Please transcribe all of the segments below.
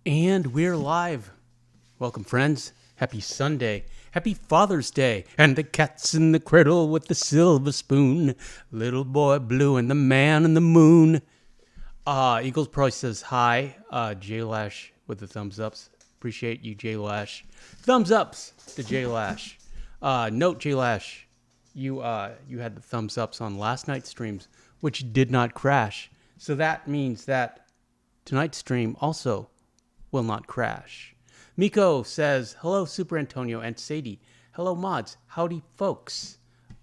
And we're live. Welcome, friends. Happy Sunday. Happy Father's Day. And the cat's in the cradle with the silver spoon. Little boy blue and the man in the moon. Eagles Pro says hi. J Lash with the thumbs ups. Appreciate you, J Lash. Thumbs ups to J Lash. Note, J Lash, you had the thumbs ups on last night's streams, which did not crash. So that means that tonight's stream also will not crash. Miko says, hello, Superantonio and Sadie. Hello, mods. Howdy, folks.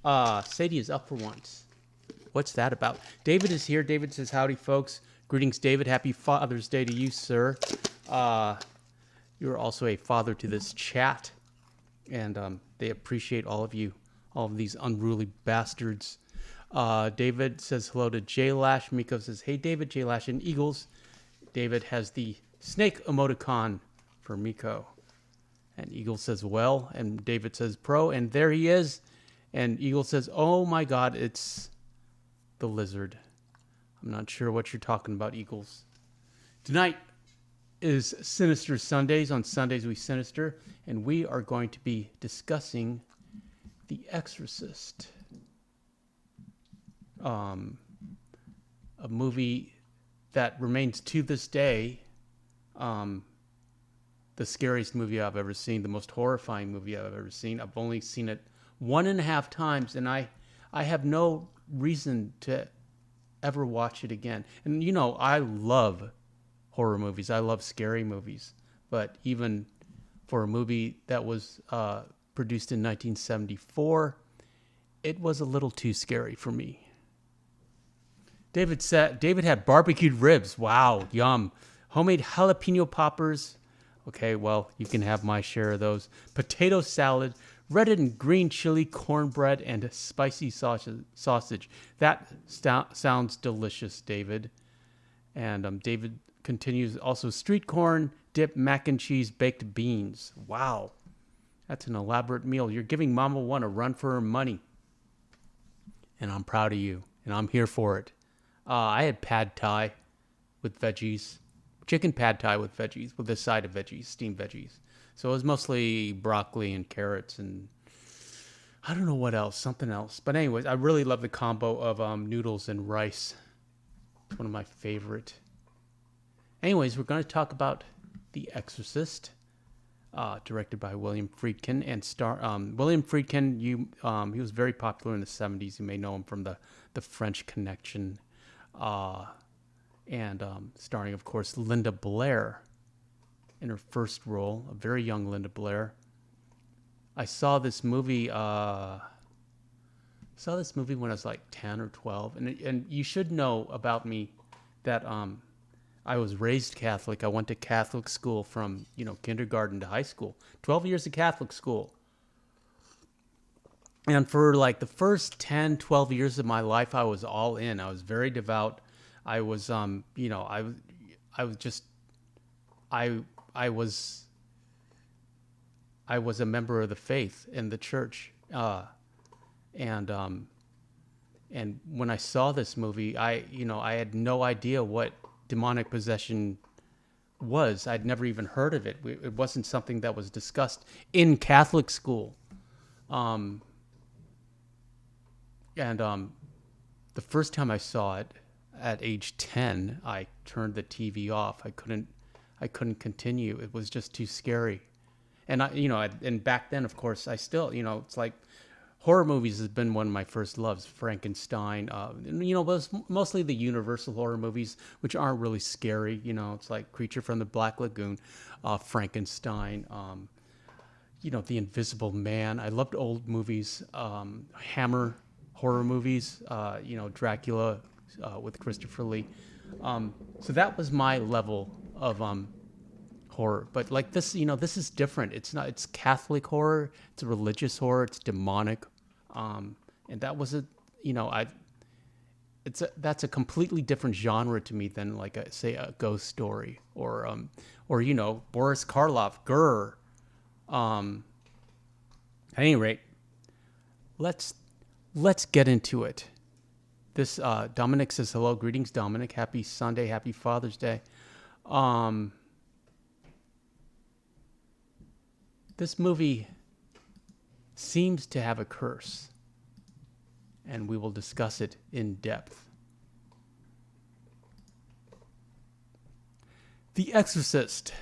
Sadie is up for once. What's that about? David is here. David says, howdy, folks. Greetings, David. Happy Father's Day to you, sir. You're also a father to this chat. And they appreciate all of you, all of these unruly bastards. David says hello to J Lash. Miko says, hey, David, J Lash, and Eagles. David has the snake emoticon for Miko. And Eagle says, well. And David says, pro. And there he is. And Eagle says, oh my God, it's the lizard. I'm not sure what you're talking about, Eagles. Tonight is Sinister Sundays. On Sundays, we Sinister. And we are going to be discussing The Exorcist. A movie that remains to this day the scariest movie I've ever seen, the most horrifying movie I've ever seen. I've only seen it 1.5 times, and I have no reason to ever watch it again. And you know, I love horror movies. I love scary movies. But even for a movie that was produced in 1974, it was a little too scary for me. David had barbecued ribs. Wow, yum. Homemade jalapeno poppers. Okay, well, you can have my share of those. Potato salad, red and green chili, cornbread, and spicy sausage. That sounds delicious, David. And David continues, also street corn, dip, mac and cheese, baked beans. Wow, that's an elaborate meal. You're giving Mama One a run for her money. And I'm proud of you, and I'm here for it. I had pad thai with veggies. Chicken pad thai with veggies, with a side of veggies, steamed veggies. So it was mostly broccoli and carrots and I don't know what else, something else. But anyways, I really love the combo of noodles and rice. It's one of my favorite. Anyways, we're going to talk about The Exorcist, directed by William Friedkin and William Friedkin. He was very popular in the 70s. You may know him from the French Connection. And starring, of course, Linda Blair in her first role, a very young Linda Blair. I saw this movie. When I was like 10 or 12, and you should know about me that I was raised Catholic. I went to Catholic school from kindergarten to high school. 12 years of Catholic school. And for like the first 10, 12 years of my life, I was all in. I was very devout. I was, I was a member of the faith in the church. And when I saw this movie, I had no idea what demonic possession was. I'd never even heard of it. It wasn't something that was discussed in Catholic school. Um, and the first time I saw it at age 10, I turned the TV off. I couldn't continue. It was just too scary. And and back then, of course, I still, it's like horror movies has been one of my first loves. Frankenstein, was mostly the Universal horror movies, which aren't really scary. It's like Creature from the Black Lagoon, Frankenstein, The Invisible Man. I loved old movies, Hammer horror movies, Dracula with Christopher Lee. So that was my level of horror. But like this, this is different. It's Catholic horror, it's religious horror, it's demonic. And that was that's a completely different genre to me than like say a ghost story or Boris Karloff, Grr. At any rate, let's get into it. This Dominic says hello, greetings Dominic, happy Sunday, happy Father's Day. This movie seems to have a curse, and we will discuss it in depth. The Exorcist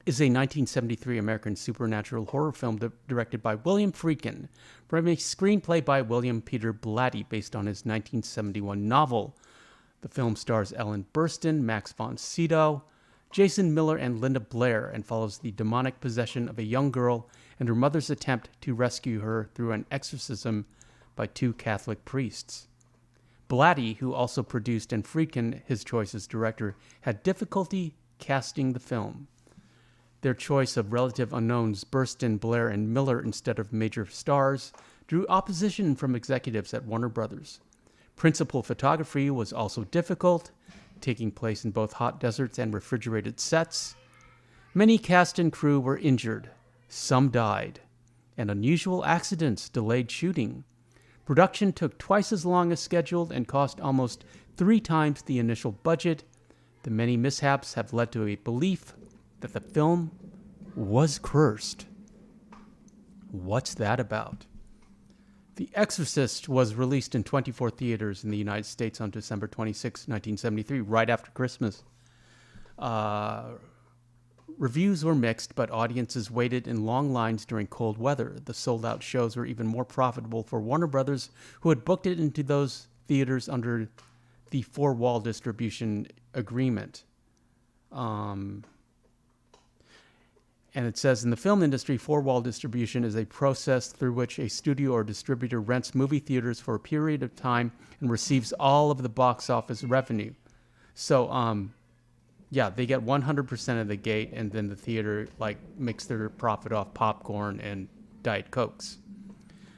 is a 1973 American supernatural horror film directed by William Friedkin from a screenplay by William Peter Blatty based on his 1971 novel. The film stars Ellen Burstyn, Max von Sydow, Jason Miller, and Linda Blair, and follows the demonic possession of a young girl and her mother's attempt to rescue her through an exorcism by two Catholic priests. Blatty, who also produced, and Friedkin, his choice as director, had difficulty casting the film. Their choice of relative unknowns, Burstyn, Blair, and Miller instead of major stars, drew opposition from executives at Warner Brothers. Principal photography was also difficult, taking place in both hot deserts and refrigerated sets. Many cast and crew were injured. Some died. And unusual accidents delayed shooting. Production took twice as long as scheduled and cost almost 3 times the initial budget. The many mishaps have led to a belief that the film was cursed. What's that about? The Exorcist was released in 24 theaters in the United States on December 26, 1973, right after Christmas. Reviews were mixed, but audiences waited in long lines during cold weather. The sold-out shows were even more profitable for Warner Brothers, who had booked it into those theaters under the 4-wall distribution agreement. And it says, in the film industry, 4-wall distribution is a process through which a studio or distributor rents movie theaters for a period of time and receives all of the box office revenue. So, they get 100% of the gate, and then the theater makes their profit off popcorn and Diet Cokes.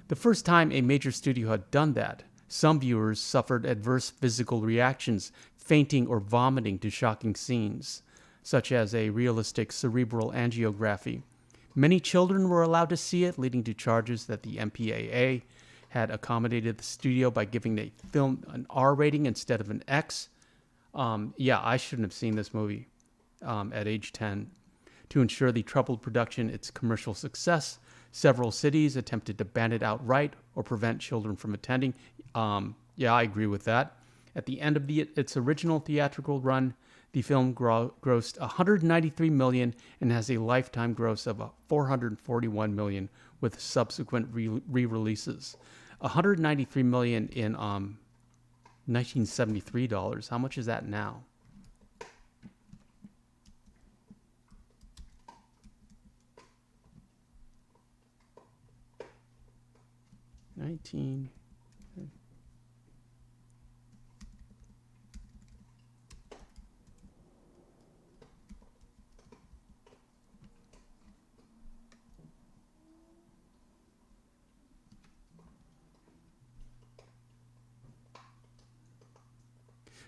The first time a major studio had done that, some viewers suffered adverse physical reactions, fainting or vomiting to shocking scenes, such as a realistic cerebral angiography. Many children were allowed to see it, leading to charges that the MPAA had accommodated the studio by giving the film an R rating instead of an X. I shouldn't have seen this movie at age 10. To ensure the troubled production its commercial success, several cities attempted to ban it outright or prevent children from attending. I agree with that. At the end of its original theatrical run, the film grossed $193 million and has a lifetime gross of $441 million with subsequent re-releases. $193 million in 1973 dollars. How much is that now?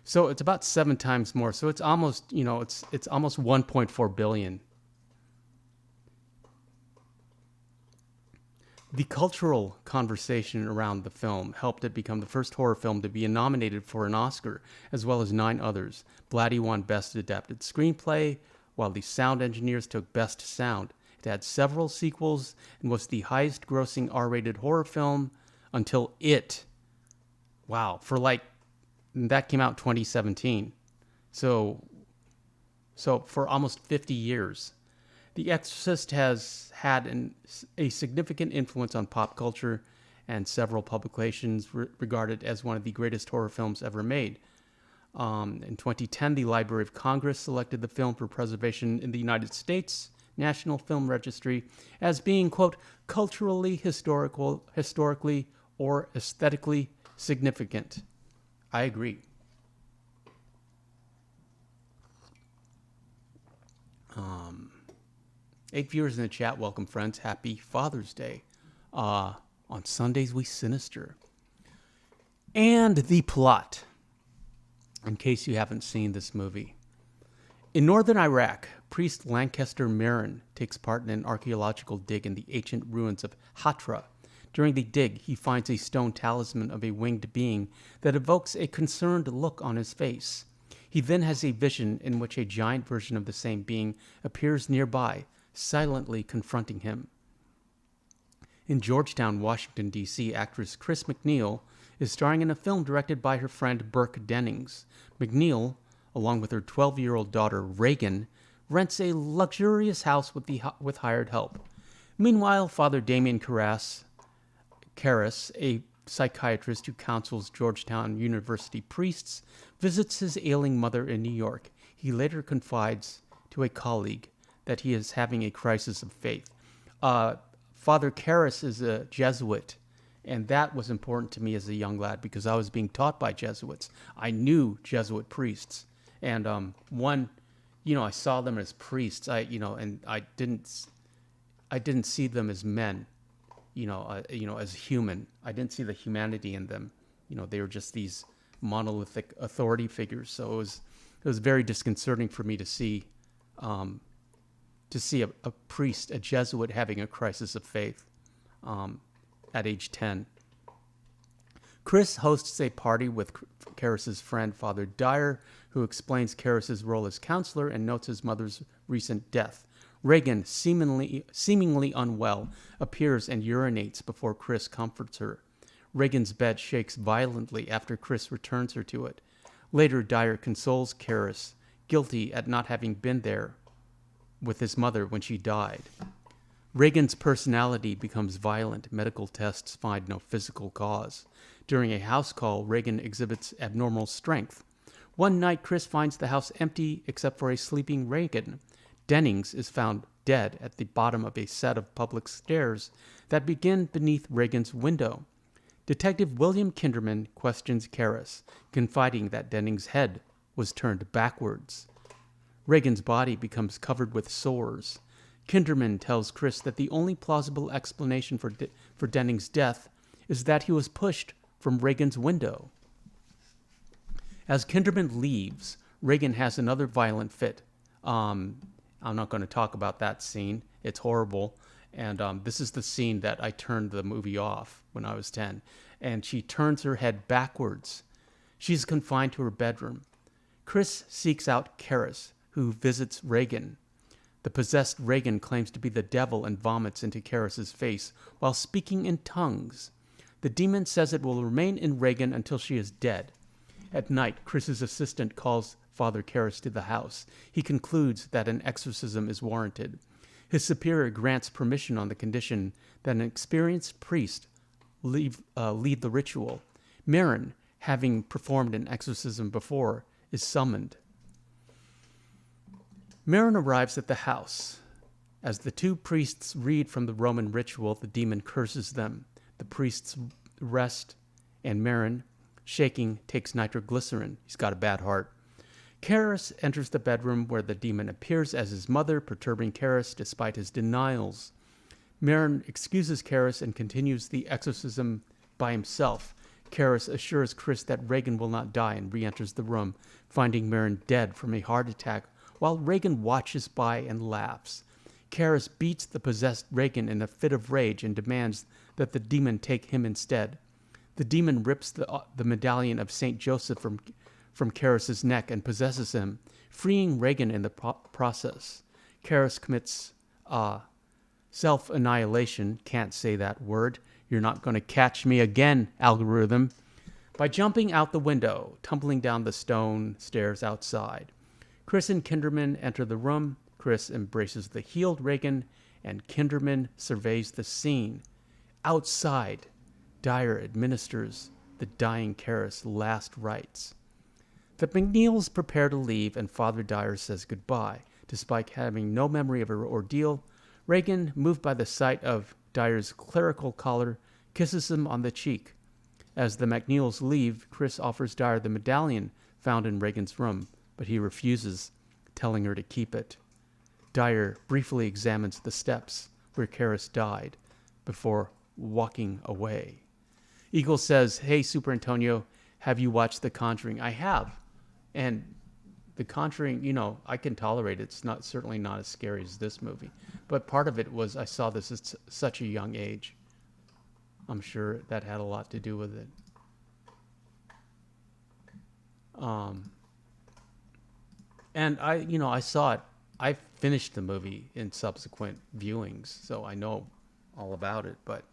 So it's about 7 times more. So it's almost, it's almost 1.4 billion. The cultural conversation around the film helped it become the first horror film to be nominated for an Oscar, as well as 9 others. Blatty won Best Adapted Screenplay, while the sound engineers took Best Sound. It had several sequels and was the highest-grossing R-rated horror film until It. Wow, that came out in 2017. So for almost 50 years. The Exorcist has had a significant influence on pop culture, and several publications regard it as one of the greatest horror films ever made. In 2010, the Library of Congress selected the film for preservation in the United States National Film Registry as being, quote, culturally, historically, or aesthetically significant. I agree. 8 viewers in the chat. Welcome, friends. Happy Father's Day. On Sundays, we Sinister. And the plot, in case you haven't seen this movie. In northern Iraq, priest Lancaster Marin takes part in an archaeological dig in the ancient ruins of Hatra. During the dig, he finds a stone talisman of a winged being that evokes a concerned look on his face. He then has a vision in which a giant version of the same being appears nearby, silently confronting him. In Georgetown, Washington, D.C., actress Chris McNeil is starring in a film directed by her friend Burke Dennings. McNeil, along with her 12-year-old daughter Reagan, rents a luxurious house with hired help. Meanwhile, Father Damien Karras, a psychiatrist who counsels Georgetown University priests, visits his ailing mother in New York. He later confides to a colleague that he is having a crisis of faith. Father Karras is a Jesuit, and that was important to me as a young lad because I was being taught by Jesuits. I knew Jesuit priests, and I saw them as priests. And I didn't see them as men, as human. I didn't see the humanity in them. They were just these monolithic authority figures. So it was very disconcerting for me to see a priest, a Jesuit, having a crisis of faith at age 10. Chris hosts a party with Karras' friend, Father Dyer, who explains Karras' role as counselor and notes his mother's recent death. Reagan, seemingly unwell, appears and urinates before Chris comforts her. Reagan's bed shakes violently after Chris returns her to it. Later, Dyer consoles Karras, guilty at not having been there with his mother when she died. Reagan's personality becomes violent. Medical tests find no physical cause. During a house call, Reagan exhibits abnormal strength. One night, Chris finds the house empty except for a sleeping Reagan. Dennings is found dead at the bottom of a set of public stairs that begin beneath Reagan's window. Detective William Kinderman questions Karras, confiding that Dennings' head was turned backwards. Reagan's body becomes covered with sores. Kinderman tells Chris that the only plausible explanation for Dennings' death is that he was pushed from Reagan's window. As Kinderman leaves, Reagan has another violent fit. I'm not going to talk about that scene. It's horrible. And this is the scene that I turned the movie off when I was 10. And she turns her head backwards. She's confined to her bedroom. Chris seeks out Karras, who visits Reagan. The possessed Reagan claims to be the devil and vomits into Karras' face while speaking in tongues. The demon says it will remain in Reagan until she is dead. At night, Chris's assistant calls Father Karras to the house. He concludes that an exorcism is warranted. His superior grants permission on the condition that an experienced priest lead the ritual. Marin, having performed an exorcism before, is summoned. Marin arrives at the house. As the two priests read from the Roman ritual, the demon curses them. The priests rest, and Marin, shaking, takes nitroglycerin. He's got a bad heart. Karras enters the bedroom where the demon appears as his mother, perturbing Karras despite his denials. Marin excuses Karras and continues the exorcism by himself. Karras assures Chris that Reagan will not die and re-enters the room, finding Marin dead from a heart attack, while Reagan watches by and laughs. Karras beats the possessed Reagan in a fit of rage and demands that the demon take him instead. The demon rips the medallion of St. Joseph from Karras's neck and possesses him, freeing Reagan in the process. Karras commits self-annihilation, can't say that word, you're not going to catch me again, algorithm, by jumping out the window, tumbling down the stone stairs outside. Chris and Kinderman enter the room. Chris embraces the healed Reagan, and Kinderman surveys the scene. Outside, Dyer administers the dying Karras' last rites. The McNeils prepare to leave, and Father Dyer says goodbye. Despite having no memory of her ordeal, Reagan, moved by the sight of Dyer's clerical collar, kisses him on the cheek. As the McNeils leave, Chris offers Dyer the medallion found in Reagan's room, but he refuses, telling her to keep it. Dyer briefly examines the steps where Karras died before walking away. Eagle says, "Hey, Superantonio, have you watched The Conjuring?" I have. And The Conjuring, I can tolerate it. It's certainly not as scary as this movie. But part of it was I saw this at such a young age. I'm sure that had a lot to do with it. And I saw it. I finished the movie in subsequent viewings, so I know all about it, but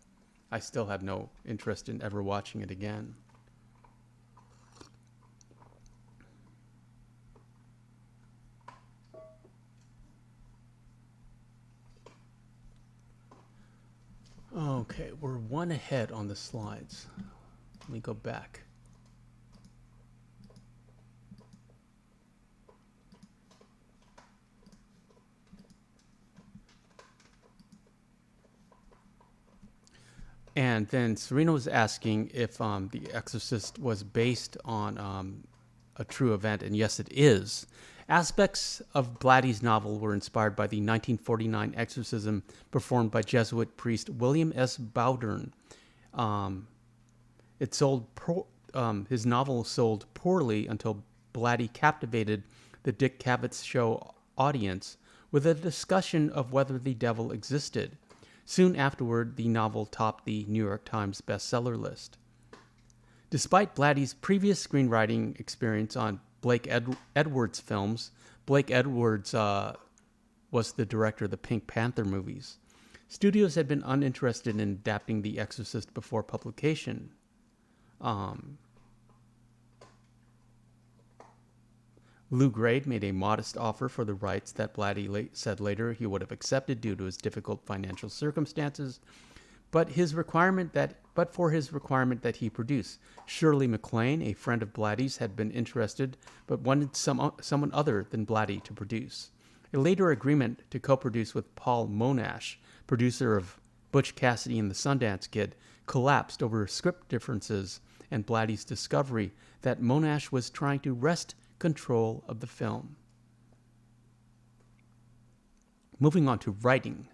I still have no interest in ever watching it again. Okay, we're one ahead on the slides. Let me go back. And then Serena was asking if The Exorcist was based on a true event, and yes, it is. Aspects of Blatty's novel were inspired by the 1949 exorcism performed by Jesuit priest William S. Bowdern. His novel sold poorly until Blatty captivated the Dick Cavett Show audience with a discussion of whether the devil existed. Soon afterward, the novel topped the New York Times bestseller list. Despite Blatty's previous screenwriting experience on Blake Edwards films, Blake Edwards was the director of the Pink Panther movies. Studios had been uninterested in adapting The Exorcist before publication. Lou Grade made a modest offer for the rights that Blatty said later he would have accepted due to his difficult financial circumstances, but for his requirement that he produce. Shirley MacLaine, a friend of Blatty's, had been interested, but wanted someone other than Blatty to produce. A later agreement to co-produce with Paul Monash, producer of Butch Cassidy and the Sundance Kid, collapsed over script differences and Blatty's discovery that Monash was trying to wrest control of the film. Moving on to writing.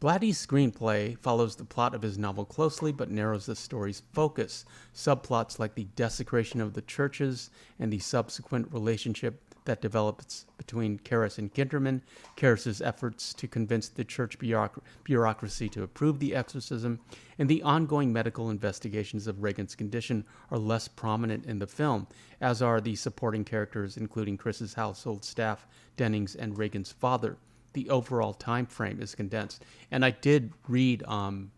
Blatty's screenplay follows the plot of his novel closely but narrows the story's focus. Subplots like the desecration of the churches and the subsequent relationship that develops between Karras and Kinderman, Karras' efforts to convince the church bureaucracy to approve the exorcism, and the ongoing medical investigations of Reagan's condition are less prominent in the film, as are the supporting characters, including Chris's household staff, Dennings, and Reagan's father. The overall time frame is condensed. And I did read the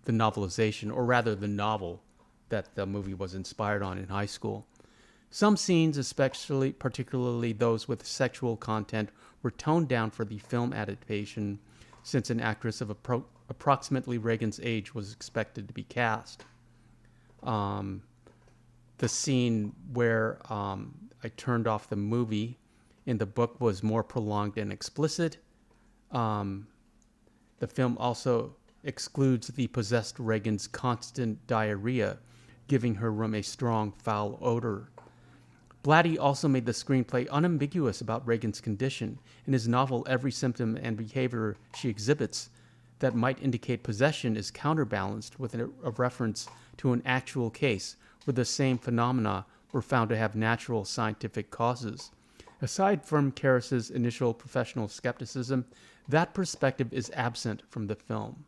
novelization, or rather the novel that the movie was inspired on in high school. Some scenes, particularly those with sexual content, were toned down for the film adaptation, since an actress of approximately Reagan's age was expected to be cast. The scene where I turned off the movie in the book was more prolonged and explicit. The film also excludes the possessed Reagan's constant diarrhea, giving her room a strong foul odor. Blatty also made the screenplay unambiguous about Reagan's condition. In his novel, every symptom and behavior she exhibits that might indicate possession is counterbalanced with a reference to an actual case where the same phenomena were found to have natural scientific causes. Aside from Karras's initial professional skepticism, that perspective is absent from the film.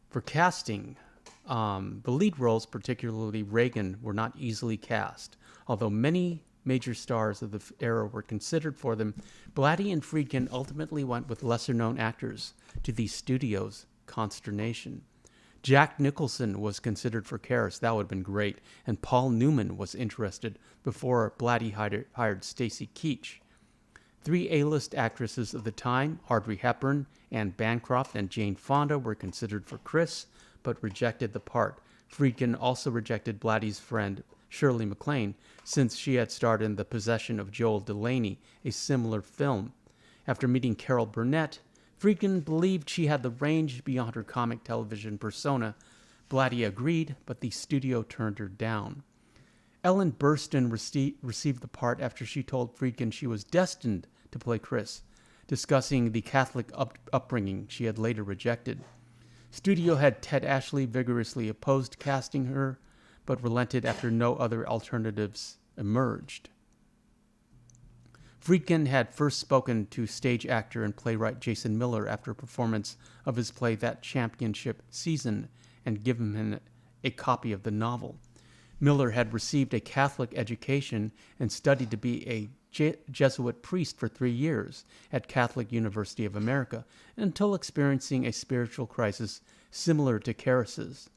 For casting, the lead roles, particularly Regan, were not easily cast. Although many major stars of the era were considered for them, Blatty and Friedkin ultimately went with lesser-known actors, to the studio's consternation. Jack Nicholson was considered for Karras. That would have been great. And Paul Newman was interested before Blatty hired Stacy Keach. 3 A-list actresses of the time, Audrey Hepburn, Anne Bancroft, and Jane Fonda, were considered for Chris, but rejected the part. Friedkin also rejected Blatty's friend Shirley MacLaine, since she had starred in The Possession of Joel Delaney, a similar film. After meeting Carol Burnett, Friedkin believed she had the range beyond her comic television persona. Blatty agreed, but the studio turned her down. Ellen Burstyn received the part after she told Friedkin she was destined to play Chris, discussing the Catholic upbringing she had later rejected. Studio head Ted Ashley vigorously opposed casting her, but relented after no other alternatives emerged. Friedkin had first spoken to stage actor and playwright Jason Miller after a performance of his play That Championship Season and given him a copy of the novel. Miller had received a Catholic education and studied to be a Jesuit priest for 3 years at Catholic University of America until experiencing a spiritual crisis similar to Karras's.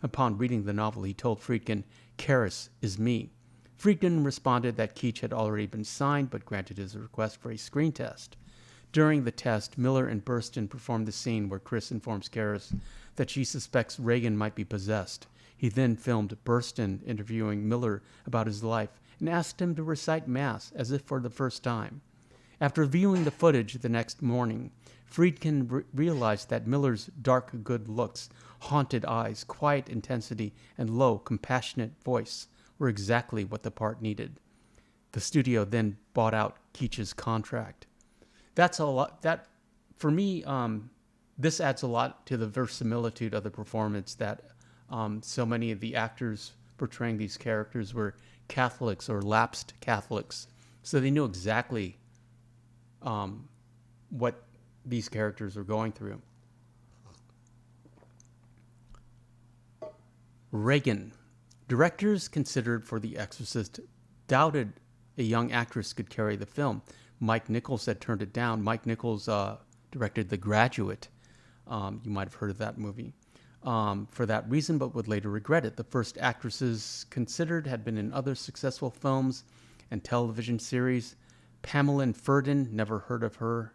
Upon reading the novel, he told Friedkin, "Karras is me." Friedkin responded that Keach had already been signed, but granted his request for a screen test. During the test, Miller and Burstyn performed the scene where Chris informs Karras that she suspects Regan might be possessed. He then filmed Burstyn interviewing Miller about his life and asked him to recite Mass as if for the first time. After viewing the footage the next morning, Friedkin realized that Miller's dark good looks, haunted eyes, quiet intensity, and low, compassionate voice were exactly what the part needed. The studio then bought out Keach's contract. That's a lot. That, for me, this adds a lot to the verisimilitude of the performance, that so many of the actors portraying these characters were Catholics or lapsed Catholics. So they knew exactly what these characters were going through. Regan. Directors considered for The Exorcist doubted a young actress could carry the film. Mike Nichols had turned it down. Mike Nichols directed The Graduate. You might have heard of that movie. For that reason, but would later regret it. The first actresses considered had been in other successful films and television series. Pamela Ferdin, never heard of her,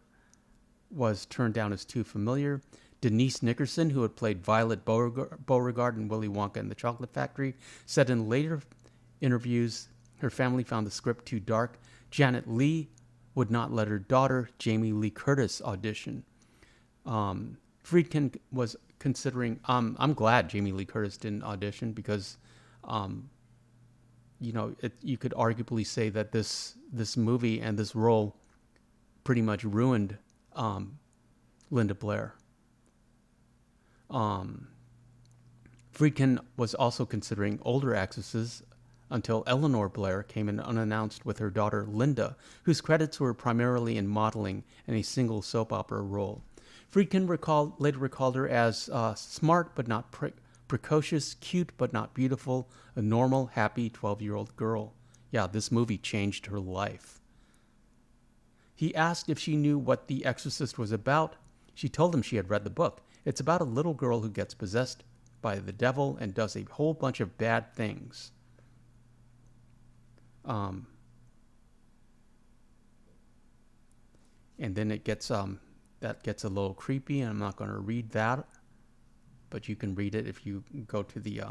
was turned down as too familiar. Denise Nickerson, who had played Violet Beauregard in Willy Wonka and the Chocolate Factory, said in later interviews her family found the script too dark. Janet Leigh would not let her daughter, Jamie Lee Curtis, audition. Friedkin was considering, I'm glad Jamie Lee Curtis didn't audition, because, you could arguably say that this movie and this role pretty much ruined Linda Blair. Friedkin was also considering older actresses until Eleanor Blair came in unannounced with her daughter Linda, whose credits were primarily in modeling and a single soap opera role. Friedkin later recalled her as smart but not precocious, cute but not beautiful, a normal, happy 12-year-old girl. Yeah, this movie changed her life. He asked if she knew what The Exorcist was about. She told him she had read the book. It's about a little girl who gets possessed by the devil and does a whole bunch of bad things. And then it gets that gets a little creepy, and I'm not going to read that, but you can read it if you go to the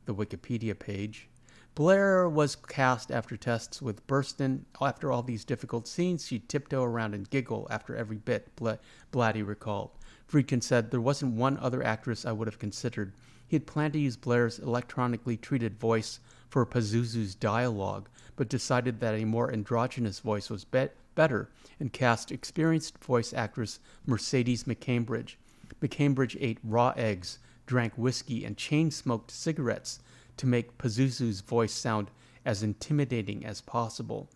Wikipedia page. Blair was cast after tests with Burstyn. After all these difficult scenes, she'd tiptoe around and giggle after every bit, Blatty recalled. Friedkin said, "There wasn't one other actress I would have considered." He had planned to use Blair's electronically treated voice for Pazuzu's dialogue, but decided that a more androgynous voice was better and cast experienced voice actress Mercedes McCambridge. McCambridge ate raw eggs, drank whiskey, and chain-smoked cigarettes to make Pazuzu's voice sound as intimidating as possible.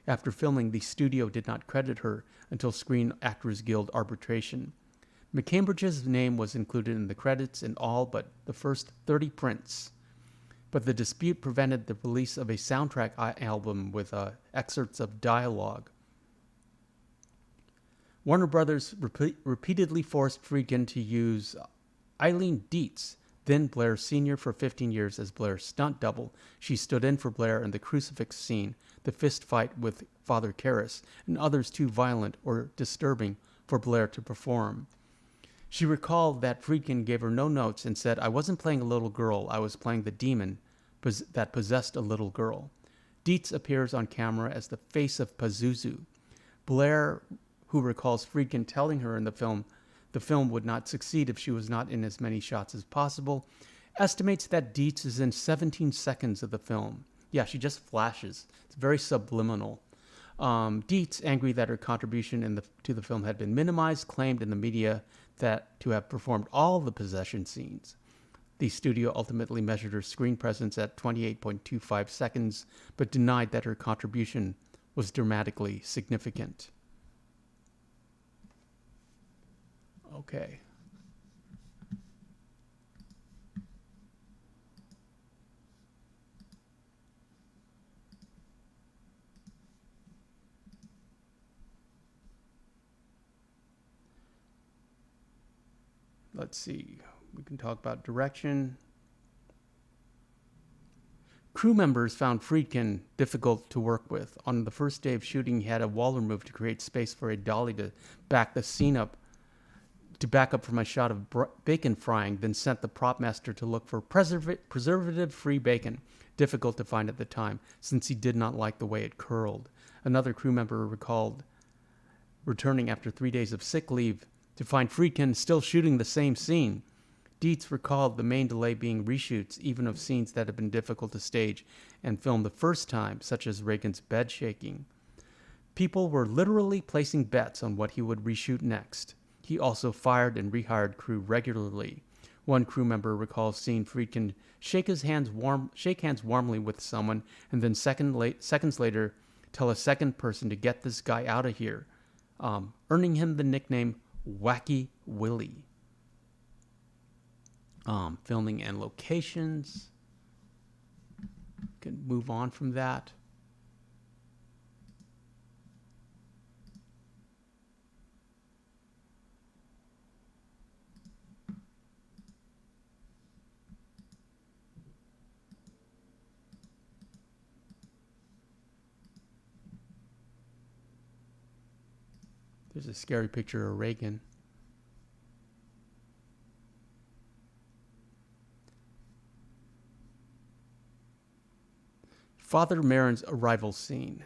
After filming, the studio did not credit her until Screen Actors Guild arbitration. McCambridge's name was included in the credits in all but the first 30 prints, but the dispute prevented the release of a soundtrack album with excerpts of dialogue. Warner Brothers repeatedly forced Friedkin to use Eileen Dietz, then Blair Sr., for 15 years as Blair's stunt double. She stood in for Blair in the crucifix scene, the fist fight with Father Karras, and others too violent or disturbing for Blair to perform. She recalled that Friedkin gave her no notes and said, "I wasn't playing a little girl, I was playing the demon that possessed a little girl." Dietz appears on camera as the face of Pazuzu. Blair, who recalls Friedkin telling her in the film would not succeed if she was not in as many shots as possible, estimates that Dietz is in 17 seconds of the film. Yeah, she just flashes. It's very subliminal. Dietz, angry that her contribution to the film had been minimized, claimed in the media that to have performed all the possession scenes. The studio ultimately measured her screen presence at 28.25 seconds, but denied that her contribution was dramatically significant. Okay. Let's see. We can talk about direction. Crew members found Friedkin difficult to work with. On the first day of shooting, he had a wall removed to create space for a dolly to back the scene up, from a shot of bacon frying, then sent the prop master to look for preservative-free bacon, difficult to find at the time, since he did not like the way it curled. Another crew member recalled returning after 3 days of sick leave to find Friedkin still shooting the same scene. Dietz recalled the main delay being reshoots, even of scenes that had been difficult to stage and film the first time, such as Reagan's bed shaking. People were literally placing bets on what he would reshoot next. He also fired and rehired crew regularly. One crew member recalls seeing Friedkin shake hands warmly with someone, and then seconds later tell a second person to get this guy out of here, earning him the nickname Wacky Willie. Filming and locations. Can move on from that. There's a scary picture of Reagan. Father Maron's arrival scene.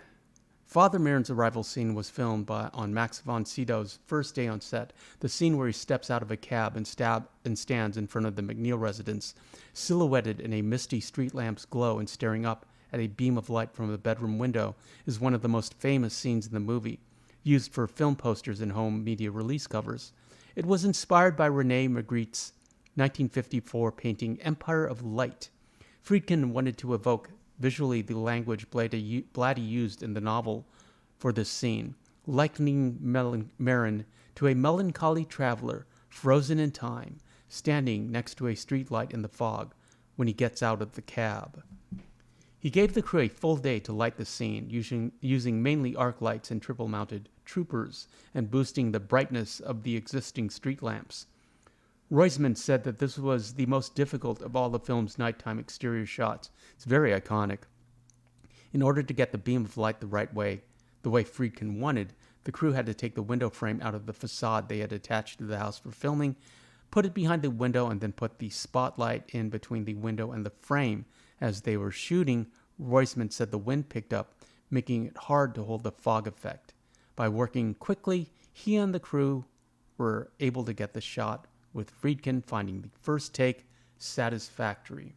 Father Maron's arrival scene was filmed on Max von Sydow's first day on set. The scene where he steps out of a cab and stands in front of the McNeil residence, silhouetted in a misty street lamp's glow and staring up at a beam of light from the bedroom window, is one of the most famous scenes in the movie, used for film posters and home media release covers. It was inspired by René Magritte's 1954 painting Empire of Light. Friedkin wanted to evoke visually the language Blatty used in the novel for this scene, likening Maron to a melancholy traveler frozen in time, standing next to a streetlight in the fog when he gets out of the cab. He gave the crew a full day to light the scene, using mainly arc lights and triple-mounted troopers, and boosting the brightness of the existing street lamps. Roisman said that this was the most difficult of all the film's nighttime exterior shots. It's very iconic. In order to get the beam of light the right way, the way Friedkin wanted, the crew had to take the window frame out of the facade they had attached to the house for filming, put it behind the window, and then put the spotlight in between the window and the frame. As they were shooting, Roisman said the wind picked up, making it hard to hold the fog effect. By working quickly, he and the crew were able to get the shot, with Friedkin finding the first take satisfactory.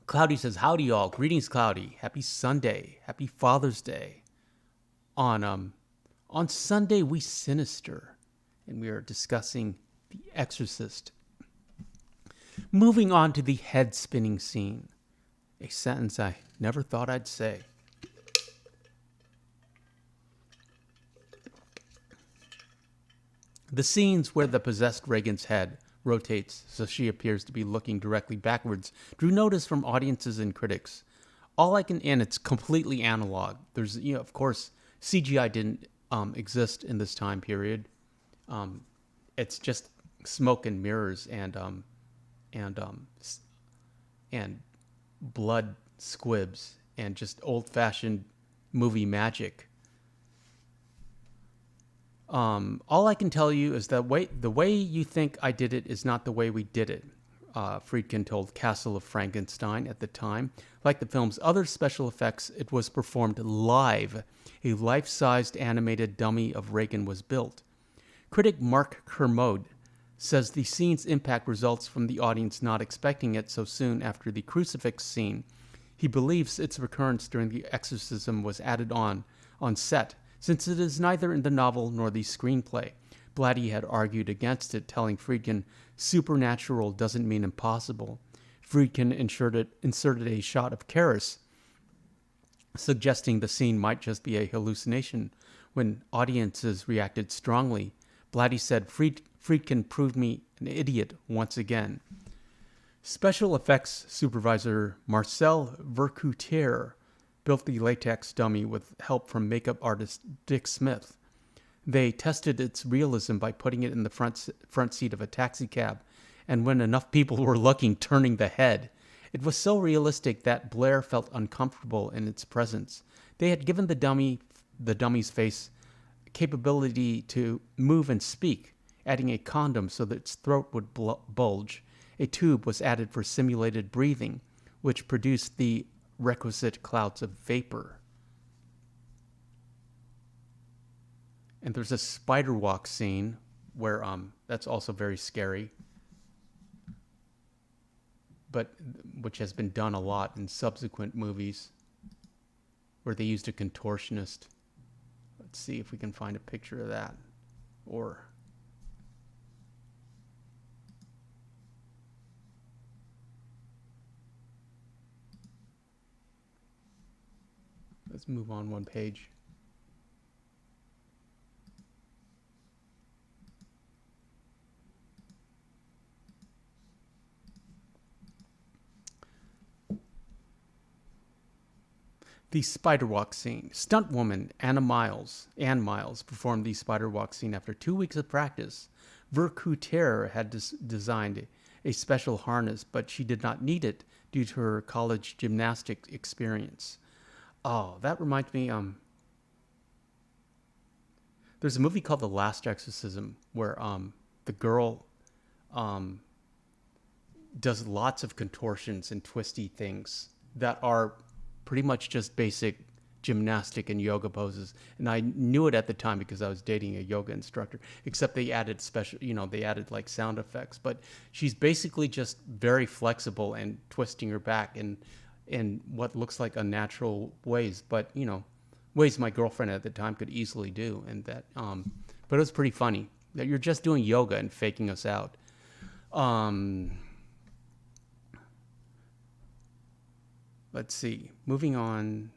Cloudy says, "Howdy, y'all. Greetings, Cloudy. Happy Sunday. Happy Father's Day." On Sunday, we Sinister, and we are discussing The Exorcist. Moving on to the head-spinning scene. A sentence I never thought I'd say. The scenes where the possessed Reagan's head rotates so she appears to be looking directly backwards drew notice from audiences and critics. And it's completely analog. There's, of course, CGI didn't exist in this time period. It's just smoke and mirrors and blood squibs and just old-fashioned movie magic. All I can tell you is that the way you think I did it is not the way we did it, Friedkin told Castle of Frankenstein at the time. Like the film's other special effects, it was performed live. A life-sized animated dummy of Reagan was built. Critic Mark Kermode says the scene's impact results from the audience not expecting it so soon after the crucifix scene. He believes its recurrence during the exorcism was added on set, since it is neither in the novel nor the screenplay. Blatty had argued against it, telling Friedkin, "Supernatural doesn't mean impossible." Friedkin inserted a shot of Karras, suggesting the scene might just be a hallucination. When audiences reacted strongly, Blatty said, Friedkin proved me an idiot once again. Special effects supervisor Marcel Vercouter built the latex dummy with help from makeup artist Dick Smith. They tested its realism by putting it in the front seat of a taxicab, and when enough people were looking, turning the head. It was so realistic that Blair felt uncomfortable in its presence. They had given the dummy's face capability to move and speak, adding a condom so that its throat would bulge. A tube was added for simulated breathing, which produced the requisite clouds of vapor. And there's a spider walk scene where that's also very scary, but which has been done a lot in subsequent movies where they used a contortionist. Let's see if we can find a picture of that. Or let's move on one page. The spider walk scene. Stunt woman Anne Miles performed the spider walk scene after 2 weeks of practice. Vercouter had designed a special harness, but she did not need it due to her college gymnastics experience. Oh, that reminds me, there's a movie called The Last Exorcism where the girl does lots of contortions and twisty things that are pretty much just basic gymnastic and yoga poses. And I knew it at the time because I was dating a yoga instructor, except they added they added like sound effects. But she's basically just very flexible and twisting her back in what looks like unnatural ways, but ways my girlfriend at the time could easily do. And that, but it was pretty funny that you're just doing yoga and faking us out. Let's see. Moving on.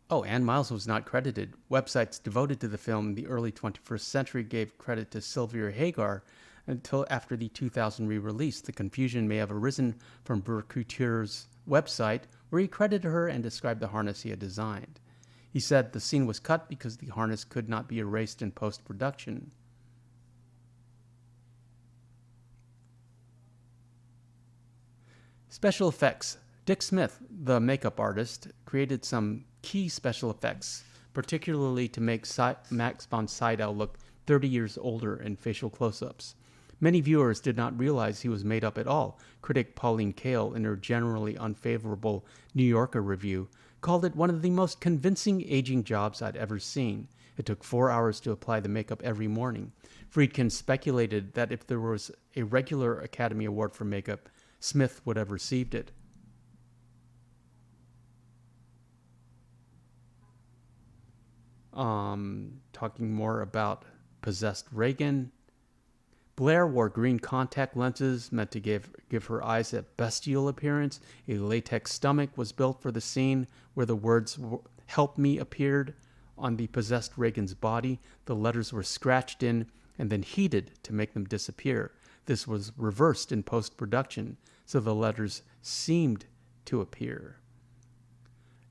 Oh, Anne Miles was not credited. Websites devoted to the film in the early 21st century gave credit to Sylvia Hagar until after the 2000 re-release. The confusion may have arisen from Vercouter's website, where he credited her and described the harness he had designed. He said the scene was cut because the harness could not be erased in post-production. Special effects. Dick Smith, the makeup artist, created some key special effects, particularly to make Max von Sydow look 30 years older in facial close-ups. Many viewers did not realize he was made up at all. Critic Pauline Kael, in her generally unfavorable New Yorker review, called it one of the most convincing aging jobs I'd ever seen. It took 4 hours to apply the makeup every morning. Friedkin speculated that if there was a regular Academy Award for makeup, Smith would have received it. Talking more about possessed Reagan. Blair wore green contact lenses meant to give her eyes a bestial appearance. A latex stomach was built for the scene where the words "Help Me" appeared on the possessed Reagan's body. The letters were scratched in and then heated to make them disappear. This was reversed in post-production, so the letters seemed to appear.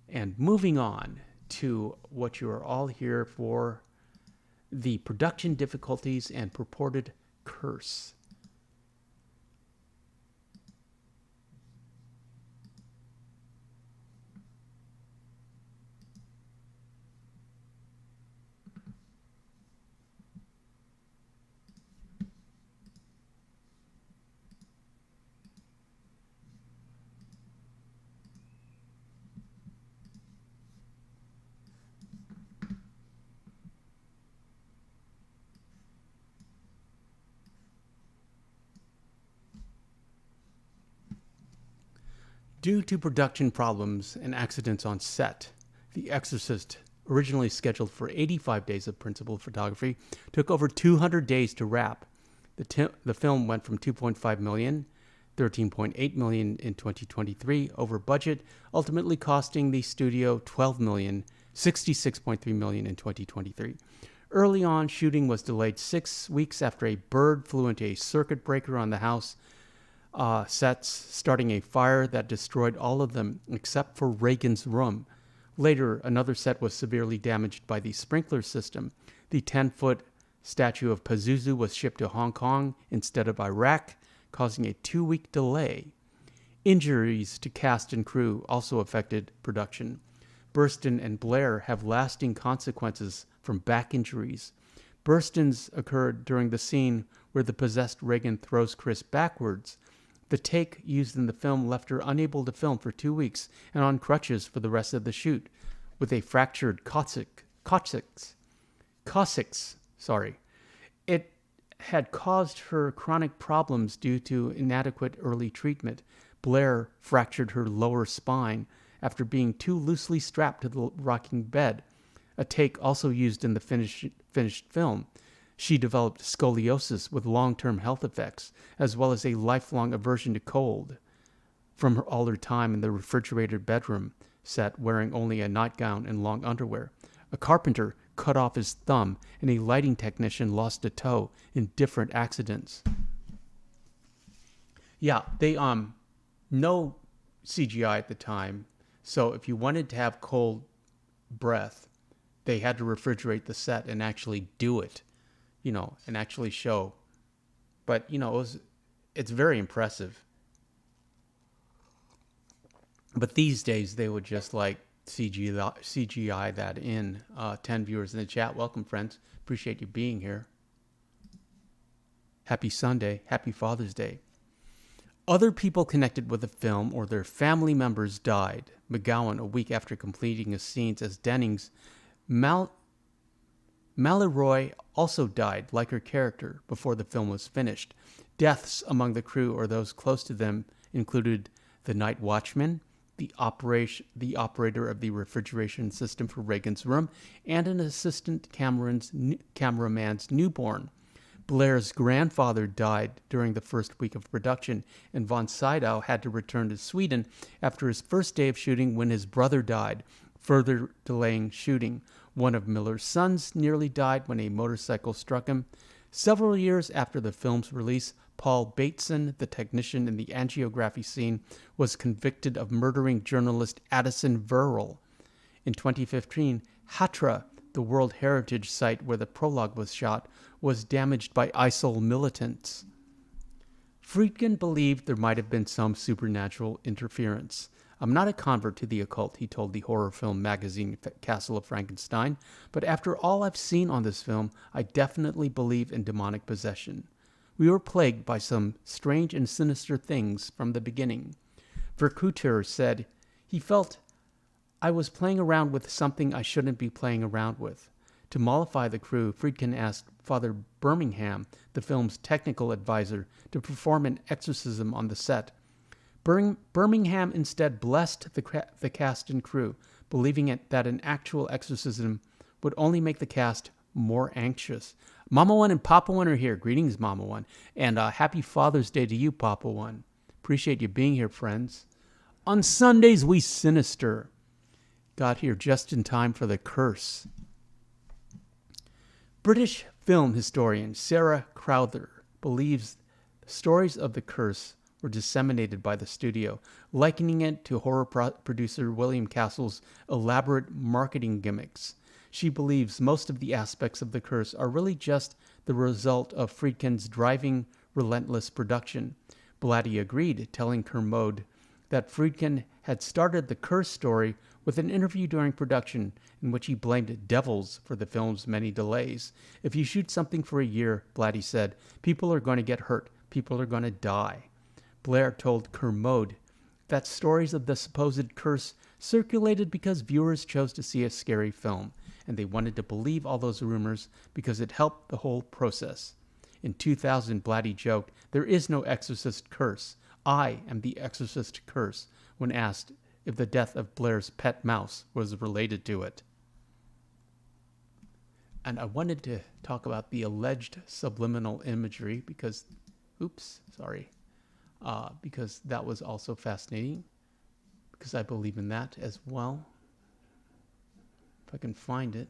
And moving on to what you are all here for, the production difficulties and purported curse. Due to production problems and accidents on set, The Exorcist, originally scheduled for 85 days of principal photography, took over 200 days to wrap. The film went from $2.5 million, $13.8 million in 2023 over budget, ultimately costing the studio $12 million, $66.3 million in 2023. Early on, shooting was delayed 6 weeks after a bird flew into a circuit breaker on the house sets, starting a fire that destroyed all of them except for Reagan's room. Later, another set was severely damaged by the sprinkler system. The 10-foot statue of Pazuzu was shipped to Hong Kong instead of Iraq, causing a 2-week delay. Injuries to cast and crew also affected production. Burston and Blair have lasting consequences from back injuries. Burstons occurred during the scene where the possessed Reagan throws Chris backwards. The take used in the film left her unable to film for 2 weeks and on crutches for the rest of the shoot, with a fractured coccyx. It had caused her chronic problems due to inadequate early treatment. Blair fractured her lower spine after being too loosely strapped to the rocking bed, a take also used in the finished film. She developed scoliosis with long-term health effects, as well as a lifelong aversion to cold from all her time in the refrigerated bedroom set wearing only a nightgown and long underwear. A carpenter cut off his thumb, and a lighting technician lost a toe in different accidents. Yeah, they no CGI at the time, so if you wanted to have cold breath, they had to refrigerate the set and actually do it, and actually show. But, it's very impressive. But these days, they would just CGI that in. 10 viewers in the chat. Welcome, friends. Appreciate you being here. Happy Sunday. Happy Father's Day. Other people connected with the film or their family members died. McGowan, a week after completing his scenes as Dennings, Mallory also died, like her character, before the film was finished. Deaths among the crew or those close to them included the night watchman, the operator of the refrigeration system for Reagan's room, and an assistant cameraman's newborn. Blair's grandfather died during the first week of production, and von Sydow had to return to Sweden after his first day of shooting when his brother died, further delaying shooting. One of Miller's sons nearly died when a motorcycle struck him. Several years after the film's release, Paul Bateson, the technician in the angiography scene, was convicted of murdering journalist Addison Verrill. In 2015, Hatra, the World Heritage Site where the prologue was shot, was damaged by ISIL militants. Friedkin believed there might have been some supernatural interference. "I'm not a convert to the occult," he told the horror film magazine Castle of Frankenstein, "but after all I've seen on this film, I definitely believe in demonic possession. We were plagued by some strange and sinister things from the beginning." Vercouter said he felt, "I was playing around with something I shouldn't be playing around with." To mollify the crew, Friedkin asked Father Birmingham, the film's technical advisor, to perform an exorcism on the set. Birmingham instead blessed the cast and crew, believing that an actual exorcism would only make the cast more anxious. Mama One and Papa One are here. Greetings, Mama One. And happy Father's Day to you, Papa One. Appreciate you being here, friends. On Sundays, we Sinister. Got here just in time for the curse. British film historian Sarah Crowther believes the stories of the curse were disseminated by the studio, likening it to horror producer William Castle's elaborate marketing gimmicks. She believes most of the aspects of the curse are really just the result of Friedkin's driving, relentless production. Blatty agreed, telling Kermode that Friedkin had started the curse story with an interview during production in which he blamed devils for the film's many delays. If you shoot something for a year, Blatty said, people are going to get hurt. People are going to die. Blair told Kermode that stories of the supposed curse circulated because viewers chose to see a scary film, and they wanted to believe all those rumors because it helped the whole process. In 2000, Blatty joked, there is no Exorcist curse. I am the Exorcist curse, when asked if the death of Blair's pet mouse was related to it. And I wanted to talk about the alleged subliminal imagery because that was also fascinating, because I believe in that as well. If I can find it.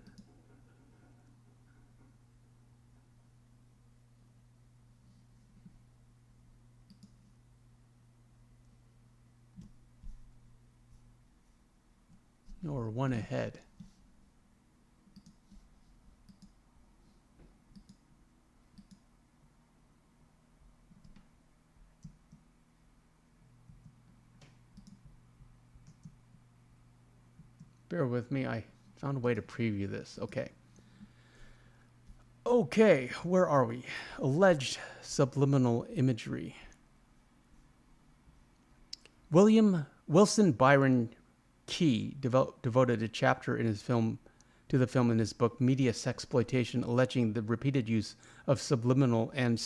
No, we're one ahead. Bear with me, I found a way to preview this. Okay, where are we? Alleged subliminal imagery. Wilson Byron Key devoted a chapter in his film to the film in his book Media Sexploitation, alleging the repeated use of subliminal and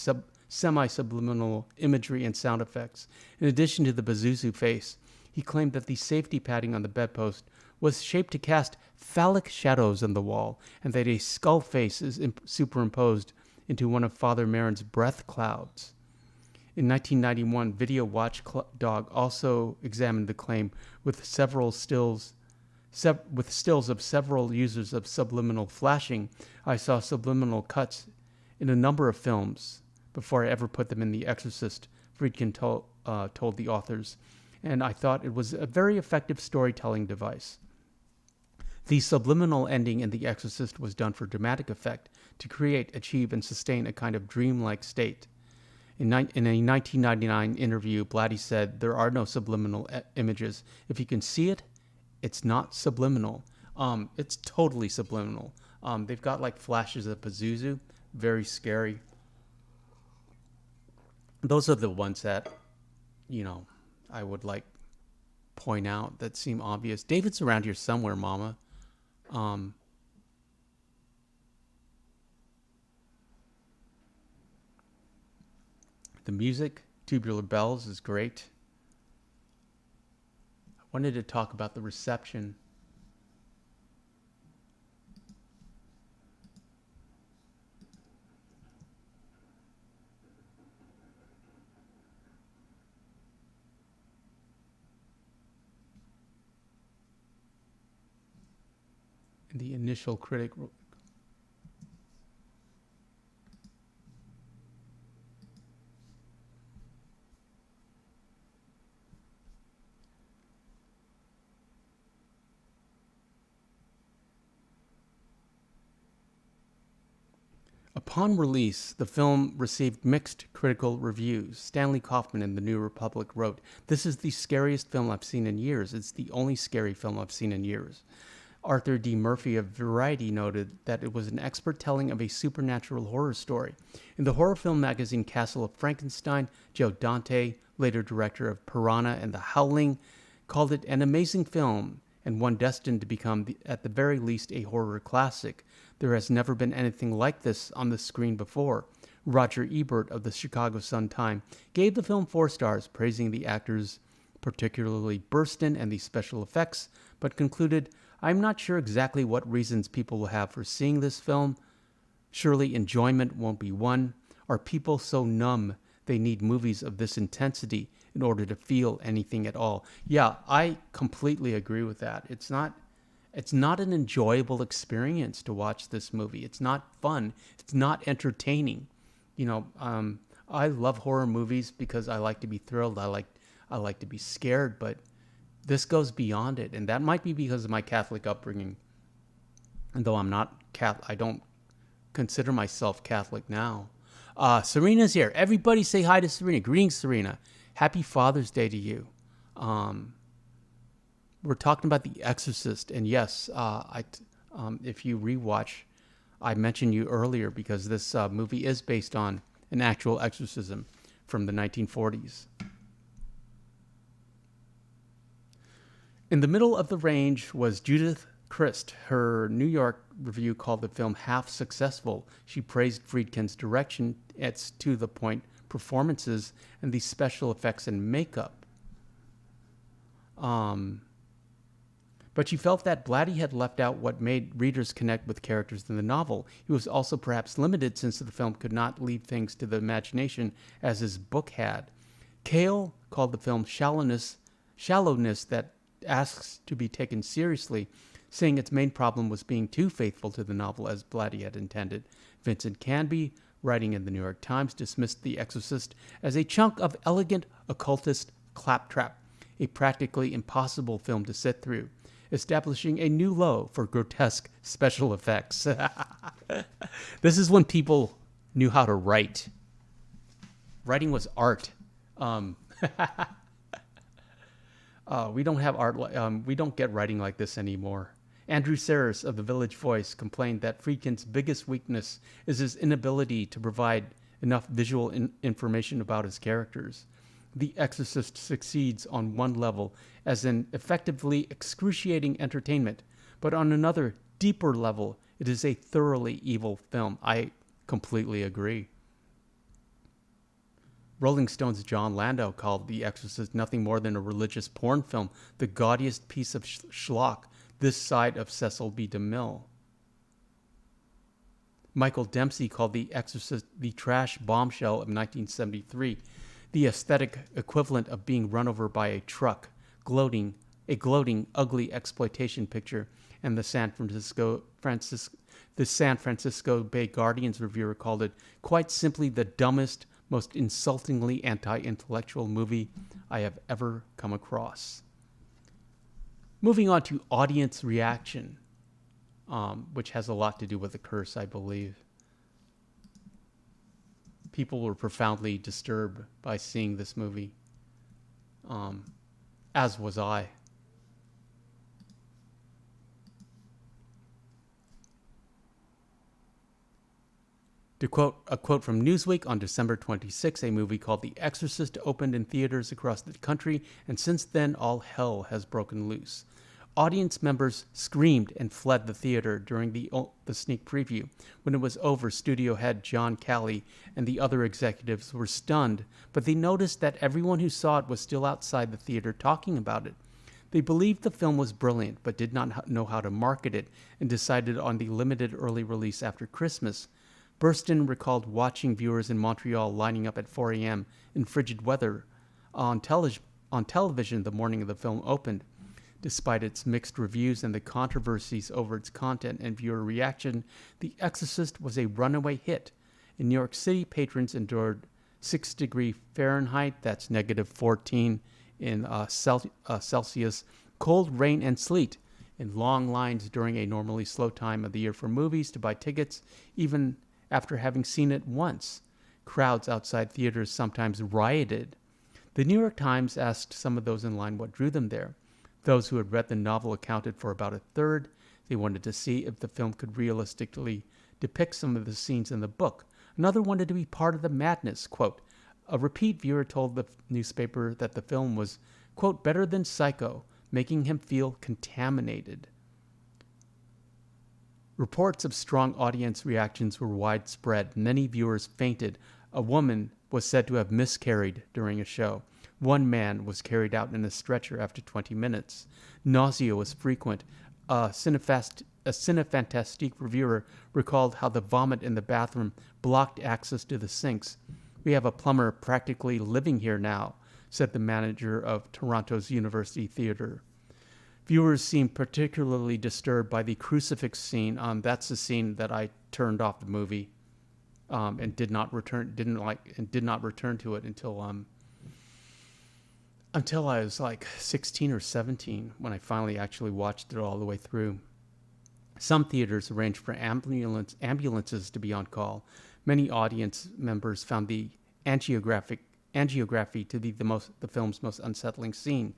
semi-subliminal imagery and sound effects. In addition to the Pazuzu face, he claimed that the safety padding on the bedpost was shaped to cast phallic shadows on the wall, and that a skull face is superimposed into one of Father Merrin's breath clouds. In 1991, Video Watchdog also examined the claim with stills of several users of subliminal flashing. I saw subliminal cuts in a number of films before I ever put them in The Exorcist, Friedkin told the authors, and I thought it was a very effective storytelling device. The subliminal ending in The Exorcist was done for dramatic effect, to create, achieve, and sustain a kind of dreamlike state. In a 1999 interview, Blatty said, there are no subliminal images. If you can see it, it's not subliminal. It's totally subliminal. They've got like flashes of Pazuzu, very scary. Those are the ones that, I would like point out that seem obvious. David's around here somewhere, Mama. The music, Tubular Bells, is great. I wanted to talk about the reception. The initial critic. Upon release, the film received mixed critical reviews. Stanley Kaufman in The New Republic wrote, "This is the scariest film I've seen in years. It's the only scary film I've seen in years." Arthur D. Murphy of Variety noted that it was an expert telling of a supernatural horror story. In the horror film magazine Castle of Frankenstein, Joe Dante, later director of Piranha and The Howling, called it an amazing film and one destined to become, at the very least, a horror classic. There has never been anything like this on the screen before. Roger Ebert of the Chicago Sun-Times gave the film 4 stars, praising the actors, particularly Burstyn, and the special effects, but concluded, "I'm not sure exactly what reasons people will have for seeing this film, Surely enjoyment won't be won. Are people so numb they need movies of this intensity in order to feel anything at all? Yeah, I completely agree with that. It's not an enjoyable experience to watch this movie. It's not fun. It's not entertaining. I love horror movies because I like to be thrilled. I like to be scared, but this goes beyond it, and that might be because of my Catholic upbringing. And though I'm not Catholic, I don't consider myself Catholic now. Serena's here. Everybody say hi to Serena. Greetings, Serena. Happy Father's Day to you. We're talking about The Exorcist, and yes, if you rewatch, I mentioned you earlier because this movie is based on an actual exorcism from the 1940s. In the middle of the range was Judith Crist. Her New York review called the film half successful. She praised Friedkin's direction, its to-the-point performances, and the special effects and makeup. But she felt that Blatty had left out what made readers connect with characters in the novel. He was also perhaps limited since the film could not leave things to the imagination as his book had. Cale called the film shallowness that asks to be taken seriously, saying its main problem was being too faithful to the novel as Blatty had intended. Vincent Canby, writing in the New York Times, dismissed The Exorcist as a chunk of elegant occultist claptrap, a practically impossible film to sit through, establishing a new low for grotesque special effects. This is when people knew how to write. Writing was art. We don't have art. We don't get writing like this anymore. Andrew Saris of The Village Voice complained that Friedkin's biggest weakness is his inability to provide enough visual information about his characters. The Exorcist succeeds on one level as an effectively excruciating entertainment, but on another, deeper level, it is a thoroughly evil film. I completely agree. Rolling Stone's John Landau called The Exorcist nothing more than a religious porn film, the gaudiest piece of schlock this side of Cecil B. DeMille. Michael Dempsey called The Exorcist the trash bombshell of 1973, the aesthetic equivalent of being run over by a truck, a gloating, ugly exploitation picture, and the San Francisco Bay Guardian's reviewer called it quite simply the dumbest, most insultingly anti-intellectual movie I have ever come across. Moving on to audience reaction, which has a lot to do with the curse, I believe. People were profoundly disturbed by seeing this movie, as was I. To quote a quote from Newsweek on December 26, a movie called The Exorcist opened in theaters across the country, and since then all hell has broken loose. Audience members screamed and fled the theater during the sneak preview. When it was over, studio head John Calley and the other executives were stunned, but they noticed that everyone who saw it was still outside the theater talking about it. They believed the film was brilliant, but did not know how to market it, and decided on the limited early release after Christmas. Burston recalled watching viewers in Montreal lining up at 4 a.m. in frigid weather on television the morning of the film opened. Despite its mixed reviews and the controversies over its content and viewer reaction, The Exorcist was a runaway hit. In New York City, patrons endured 6-degree Fahrenheit, that's negative 14 in Celsius, cold, rain, and sleet, in long lines during a normally slow time of the year for movies to buy tickets, even after having seen it once. Crowds outside theaters sometimes rioted. The New York Times asked some of those in line what drew them there. Those who had read the novel accounted for about a third. They wanted to see if the film could realistically depict some of the scenes in the book. Another wanted to be part of the madness. Quote, a repeat viewer told the newspaper that the film was, quote, better than Psycho, making him feel contaminated. Reports of strong audience reactions were widespread. Many viewers fainted. A woman was said to have miscarried during a show. One man was carried out in a stretcher after 20 minutes. Nausea was frequent. A cinephast Cinefantastique reviewer recalled how the vomit in the bathroom blocked access to the sinks. "We have a plumber practically living here now," said the manager of Toronto's University Theatre. Viewers seemed particularly disturbed by the crucifix scene. That's the scene that I turned off the movie, and did not return to it until I was like 16 or 17, when I finally actually watched it all the way through. Some theaters arranged for ambulances to be on call. Many audience members found the angiography to be the film's most unsettling scene.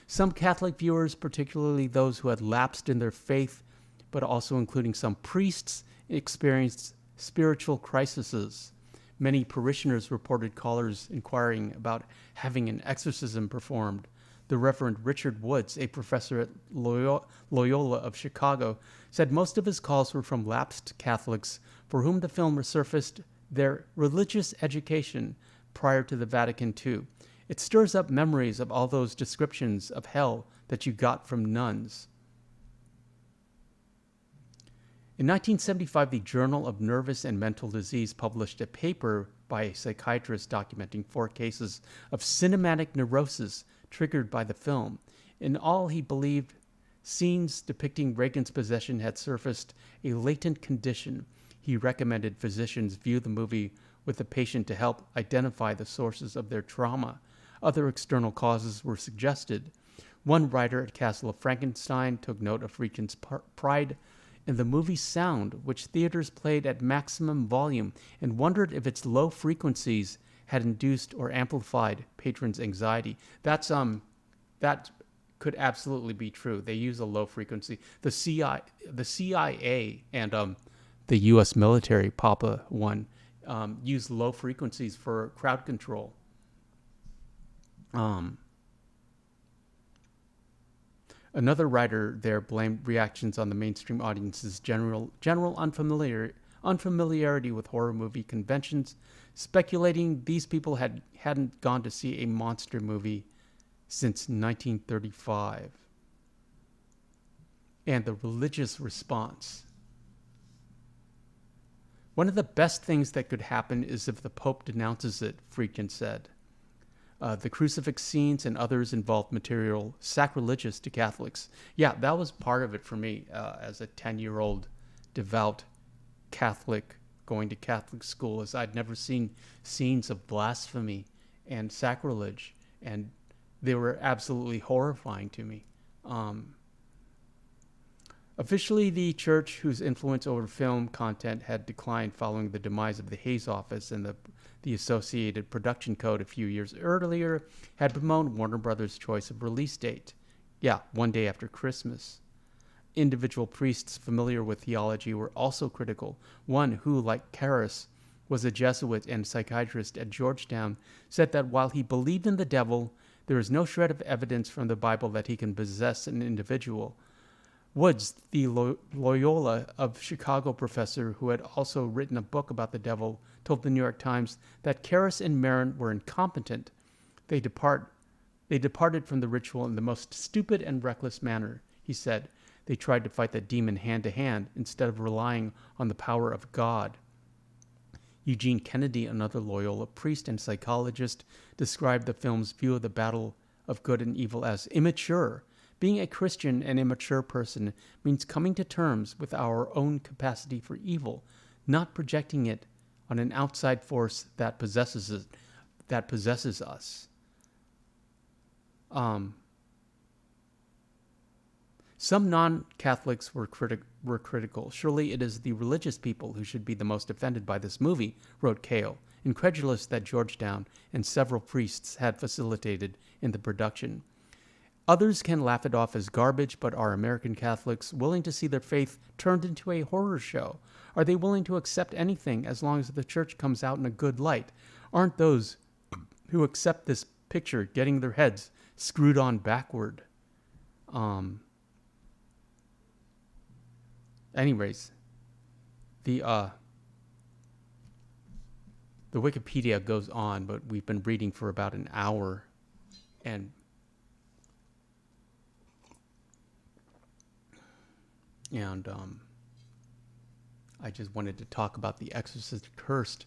Some Catholic viewers, particularly those who had lapsed in their faith, but also including some priests, experienced spiritual crises. Many parishioners reported callers inquiring about having an exorcism performed. The Reverend Richard Woods, a professor at Loyola of Chicago, said most of his calls were from lapsed Catholics for whom the film resurfaced their religious education prior to the Vatican II. "It stirs up memories of all those descriptions of hell that you got from nuns." In 1975, the Journal of Nervous and Mental Disease published a paper by a psychiatrist documenting 4 cases of cinematic neurosis triggered by the film. In all, he believed scenes depicting Reagan's possession had surfaced a latent condition. He recommended physicians view the movie with the patient to help identify the sources of their trauma. Other external causes were suggested. One writer at Castle of Frankenstein took note of Reagan's pride in the movie's sound, which theaters played at maximum volume, and wondered if its low frequencies had induced or amplified patrons' anxiety. That could absolutely be true. They use a low frequency. The CIA and the U.S. military, Papa One, use low frequencies for crowd control. Another writer there blamed reactions on the mainstream audience's general unfamiliarity with horror movie conventions, speculating these people hadn't gone to see a monster movie since 1935. And the religious response. "One of the best things that could happen is if the Pope denounces it," Friedkin said. The crucifix scenes and others involved material sacrilegious to Catholics. Yeah, that was part of it for me as a 10-year-old devout Catholic going to Catholic school, as I'd never seen scenes of blasphemy and sacrilege, and they were absolutely horrifying to me. Officially, the church, whose influence over film content had declined following the demise of the Hays Office and the associated production code a few years earlier, had bemoaned Warner Brothers' choice of release date. Yeah, one day after Christmas. Individual priests familiar with theology were also critical. One who, like Karras, was a Jesuit and psychiatrist at Georgetown, said that while he believed in the devil, there is no shred of evidence from the Bible that he can possess an individual. Woods, the Loyola of Chicago professor who had also written a book about the devil, told the New York Times that Karras and Marin were incompetent. They departed from the ritual in the most stupid and reckless manner, he said. They tried to fight the demon hand to hand instead of relying on the power of God. Eugene Kennedy, another Loyola priest and psychologist, described the film's view of the battle of good and evil as immature. Being a Christian and a mature person means coming to terms with our own capacity for evil, not projecting it on an outside force that possesses us. Some non-Catholics were critical. "Surely it is the religious people who should be the most offended by this movie," wrote Cale, incredulous that Georgetown and several priests had facilitated in the production. "Others can laugh it off as garbage, but are American Catholics willing to see their faith turned into a horror show? Are they willing to accept anything as long as the church comes out in a good light? Aren't those who accept this picture getting their heads screwed on backward?" Anyways, the Wikipedia goes on, but we've been reading for about an hour, and And I just wanted to talk about the Exorcist curse,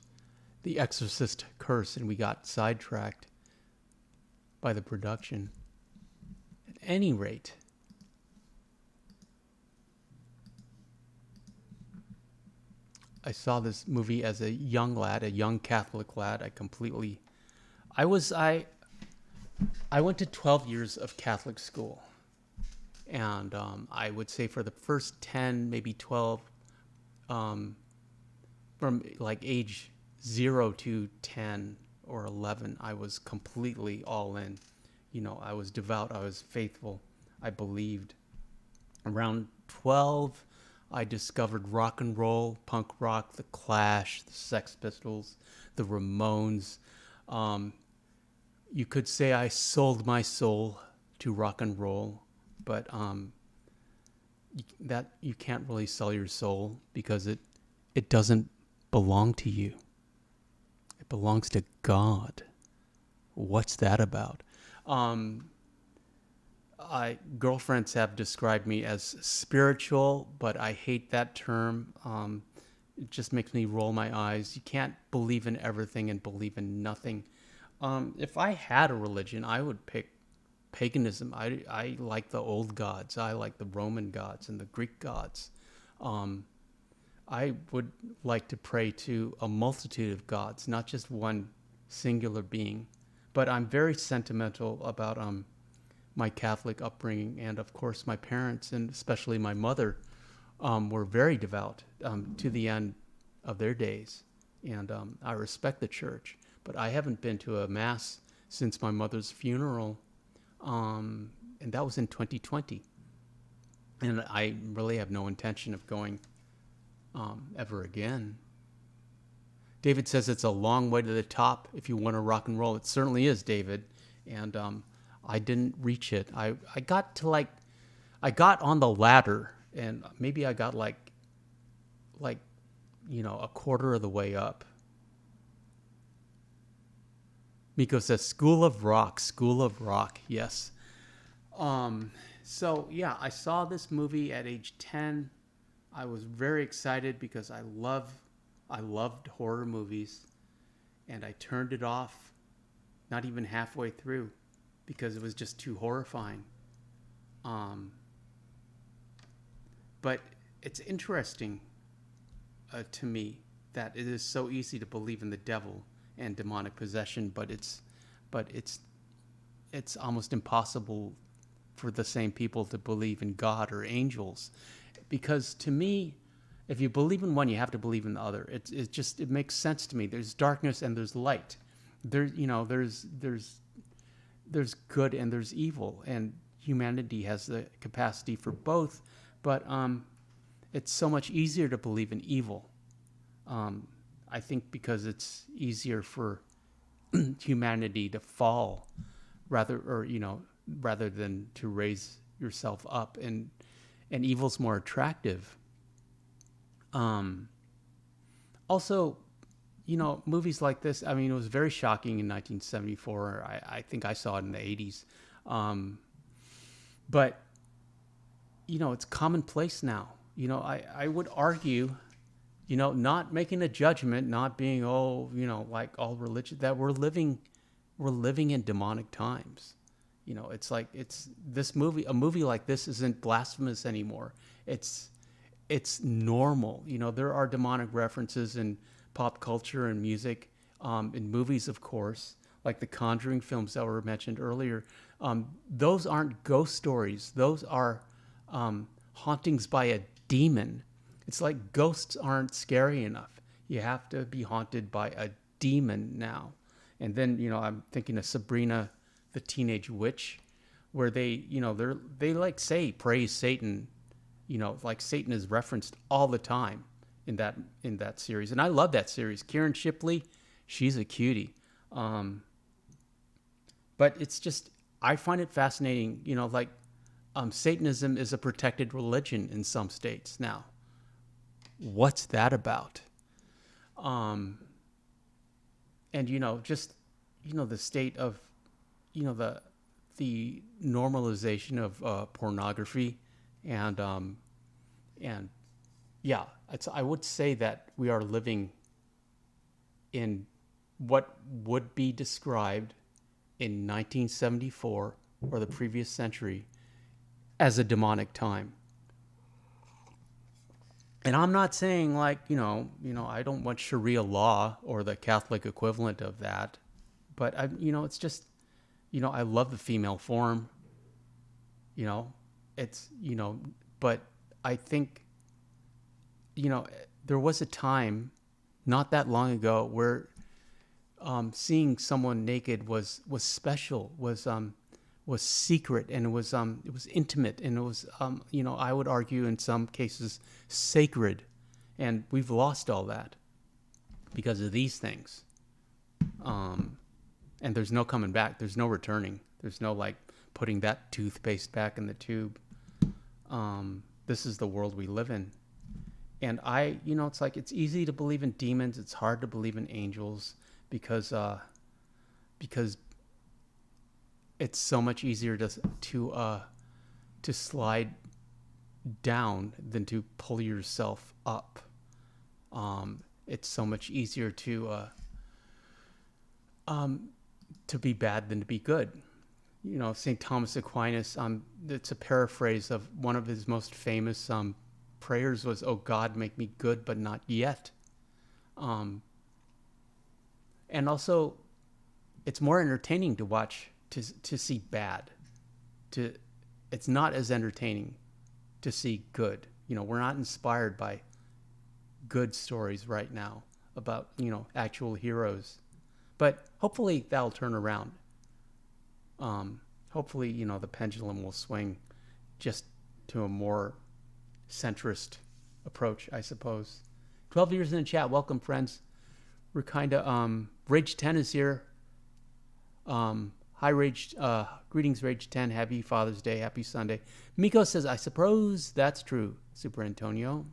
and we got sidetracked by the production. At any rate, I saw this movie as a young lad, a young Catholic lad. I went to 12 years of Catholic school. And I would say for the first 10, maybe 12, from like age 0 to 10 or 11, I was completely all in. I was devout, I was faithful, I believed. Around 12, I discovered rock and roll, punk rock, The Clash, the Sex Pistols, the Ramones. You could say I sold my soul to rock and roll, but that you can't really sell your soul because it doesn't belong to you. It belongs to God. What's that about? Girlfriends have described me as spiritual, but I hate that term. It just makes me roll my eyes. You can't believe in everything and believe in nothing. If I had a religion, I would pick paganism. I like the old gods. I like the Roman gods and the Greek gods. I would like to pray to a multitude of gods, not just one singular being. But I'm very sentimental about my Catholic upbringing, and of course my parents, and especially my mother, were very devout to the end of their days. And I respect the church, but I haven't been to a mass since my mother's funeral, and that was in 2020. And I really have no intention of going ever again. David says it's a long way to the top if you want to rock and roll. It certainly is, David. And I didn't reach it. I got on the ladder, and maybe I got like a quarter of the way up. Miko says School of Rock, yes. So yeah, I saw this movie at age 10. I was very excited because I loved horror movies, and I turned it off not even halfway through because it was just too horrifying. But it's interesting to me that it is so easy to believe in the devil and demonic possession, but it's almost impossible for the same people to believe in God or angels, because to me, if you believe in one, you have to believe in the other. It makes sense to me. There's darkness and there's light. There's good and there's evil, and humanity has the capacity for both. But it's so much easier to believe in evil. I think because it's easier for humanity to fall rather than to raise yourself up, and evil's more attractive. Also, movies like this, I mean, it was very shocking in 1974. I think I saw it in the 80s. But, it's commonplace now. I would argue, not making a judgment, not being, like all religion, that we're living in demonic times. It's like, a movie like this isn't blasphemous anymore. It's normal. There are demonic references in pop culture and music, in movies, of course, like the Conjuring films that were mentioned earlier. Those aren't ghost stories. Those are hauntings by a demon. It's like ghosts aren't scary enough. You have to be haunted by a demon now. And then, I'm thinking of Sabrina, the Teenage Witch, where they praise Satan. Like Satan is referenced all the time in that series, and I love that series. Kieran Shipley, she's a cutie. But it's just, I find it fascinating. Satanism is a protected religion in some states now. What's that about? And the state of, the normalization of pornography, and And yeah, I would say that we are living in what would be described in 1974 or the previous century as a demonic time. And I'm not saying like, I don't want Sharia law or the Catholic equivalent of that, but it's just, I love the female form, you know, it's, but I think, there was a time not that long ago where seeing someone naked was special, was secret, and it was intimate, and it was I would argue in some cases sacred, and we've lost all that because of these things. And there's no coming back. There's no returning. There's no like putting that toothpaste back in the tube. This is the world we live in. And it's like it's easy to believe in demons. It's hard to believe in angels because it's so much easier to slide down than to pull yourself up. It's so much easier to be bad than to be good. St. Thomas Aquinas, it's a paraphrase of one of his most famous prayers was, "Oh God, make me good, but not yet." And also, it's more entertaining to watch, to see bad. It's not as entertaining to see good. We're not inspired by good stories right now about, actual heroes. But hopefully that'll turn around. Hopefully, the pendulum will swing just to a more centrist approach, I suppose. 12 years in the chat. Welcome, friends. We're kind of, Rage 10 is here. Hi, Rage. Greetings, Rage 10. Happy Father's Day. Happy Sunday. Miko says, I suppose that's true, superantonio.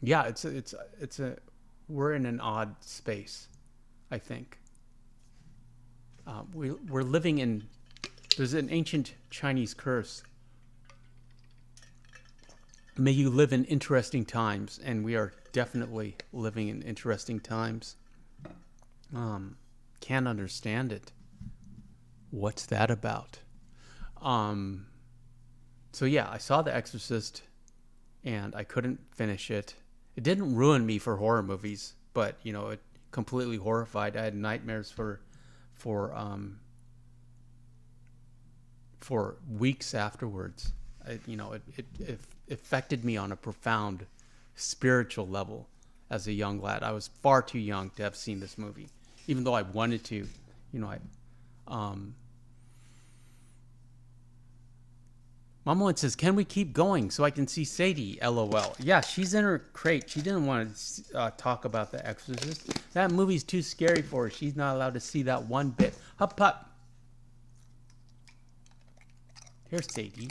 Yeah, we're in an odd space, I think. We're living in, there's an ancient Chinese curse. May you live in interesting times, and we are definitely living in interesting times. Can't understand it. What's that about? So yeah, I saw The Exorcist, and I couldn't finish it. It didn't ruin me for horror movies, but it completely horrified. I had nightmares for weeks afterwards. It affected me on a profound spiritual level as a young lad. I was far too young to have seen this movie, even though I wanted to. Mama one says, "Can we keep going so I can see Sadie?" LOL. Yeah, she's in her crate. She didn't want to talk about The Exorcist. That movie's too scary for her. She's not allowed to see that one bit. Hup, hup. Here's Sadie.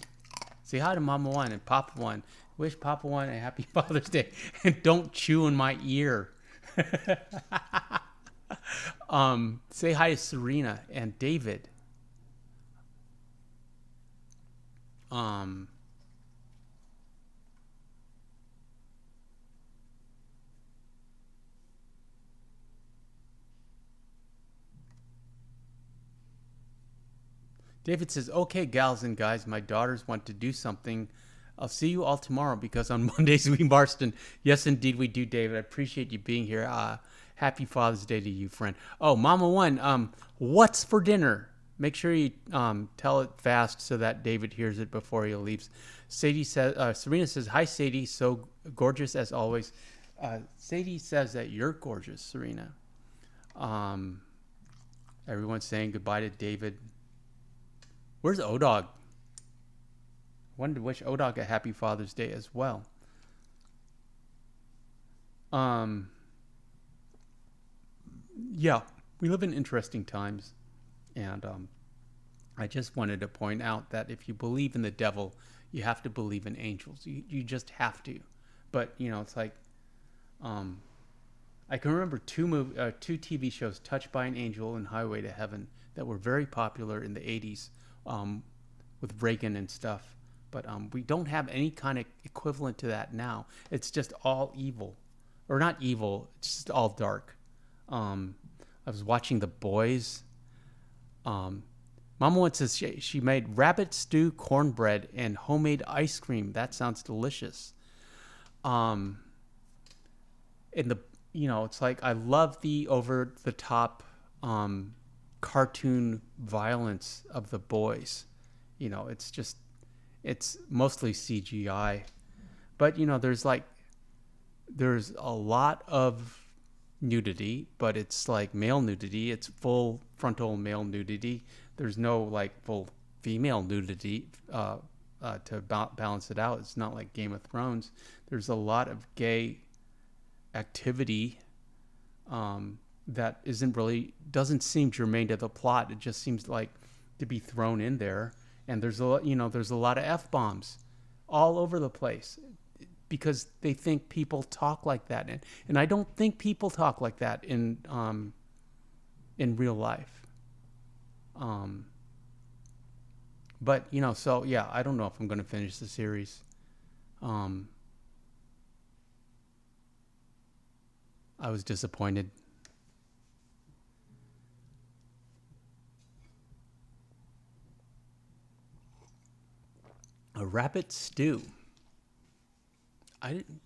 Say hi to Mama one and Papa one. Wish Papa one a happy Father's Day. And don't chew in my ear. Say hi to Serena and David. David says, "Okay, gals and guys, my daughters want to do something. I'll see you all tomorrow because on Mondays we Marston." Yes, indeed we do, David. I appreciate you being here. Happy Father's Day to you, friend. Oh, Mama one, what's for dinner? Make sure you tell it fast so that David hears it before he leaves. Sadie says, Serena says, "Hi, Sadie. So gorgeous as always." Sadie says that you're gorgeous, Serena. Everyone's saying goodbye to David. Where's O-Dog? Wanted to wish O-Dog a happy Father's Day as well. Yeah, we live in interesting times. And I just wanted to point out that if you believe in the devil, you have to believe in angels. You just have to. But, it's like, I can remember two TV shows, Touched by an Angel and Highway to Heaven, that were very popular in the 80s. with Reagan and stuff. But we don't have any kind of equivalent to that now. It's just all evil, or not evil. It's just all dark. I was watching The Boys. Mama once says she made rabbit stew, cornbread, and homemade ice cream. That sounds delicious. And it's like I love the over the top cartoon violence of The Boys. It's mostly CGI, but there's a lot of nudity, but it's like male nudity. It's full frontal male nudity. There's no like full female nudity to balance it out. It's not like Game of Thrones. There's a lot of gay activity that doesn't seem germane to the plot. It just seems like to be thrown in there. And there's a lot of F-bombs all over the place because they think people talk like that. And I don't think people talk like that in real life. But so yeah, I don't know if I'm going to finish the series. I was disappointed. A rabbit stew.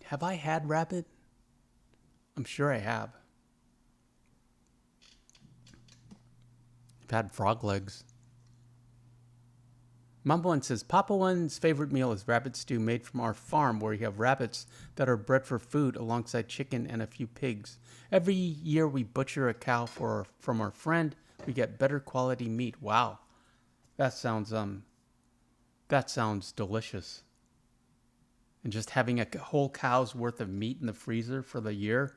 Have I had rabbit? I'm sure I have. I've had frog legs. Mama One says, Papa One's favorite meal is rabbit stew made from our farm where we have rabbits that are bred for food alongside chicken and a few pigs. Every year we butcher a cow from our friend. We get better quality meat. Wow. That sounds delicious. And just having a whole cow's worth of meat in the freezer for the year.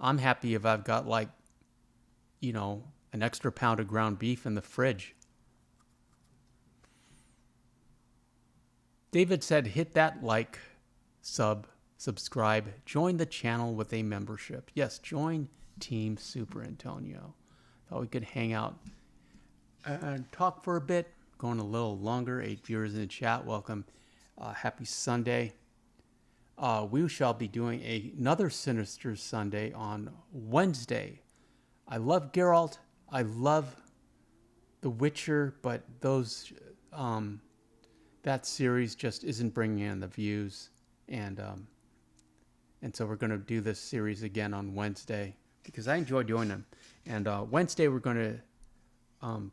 I'm happy if I've got an extra pound of ground beef in the fridge. David said, hit that like, subscribe, join the channel with a membership. Yes, join Team Super Antonio. Thought we could hang out and talk for a bit. Going a little longer. 8 viewers in the chat. Welcome. Happy Sunday. We shall be doing another Sinister Sunday on Wednesday. I love Geralt. I love The Witcher, but that series just isn't bringing in the views, and so we're going to do this series again on Wednesday because I enjoy doing them. And Wednesday we're going to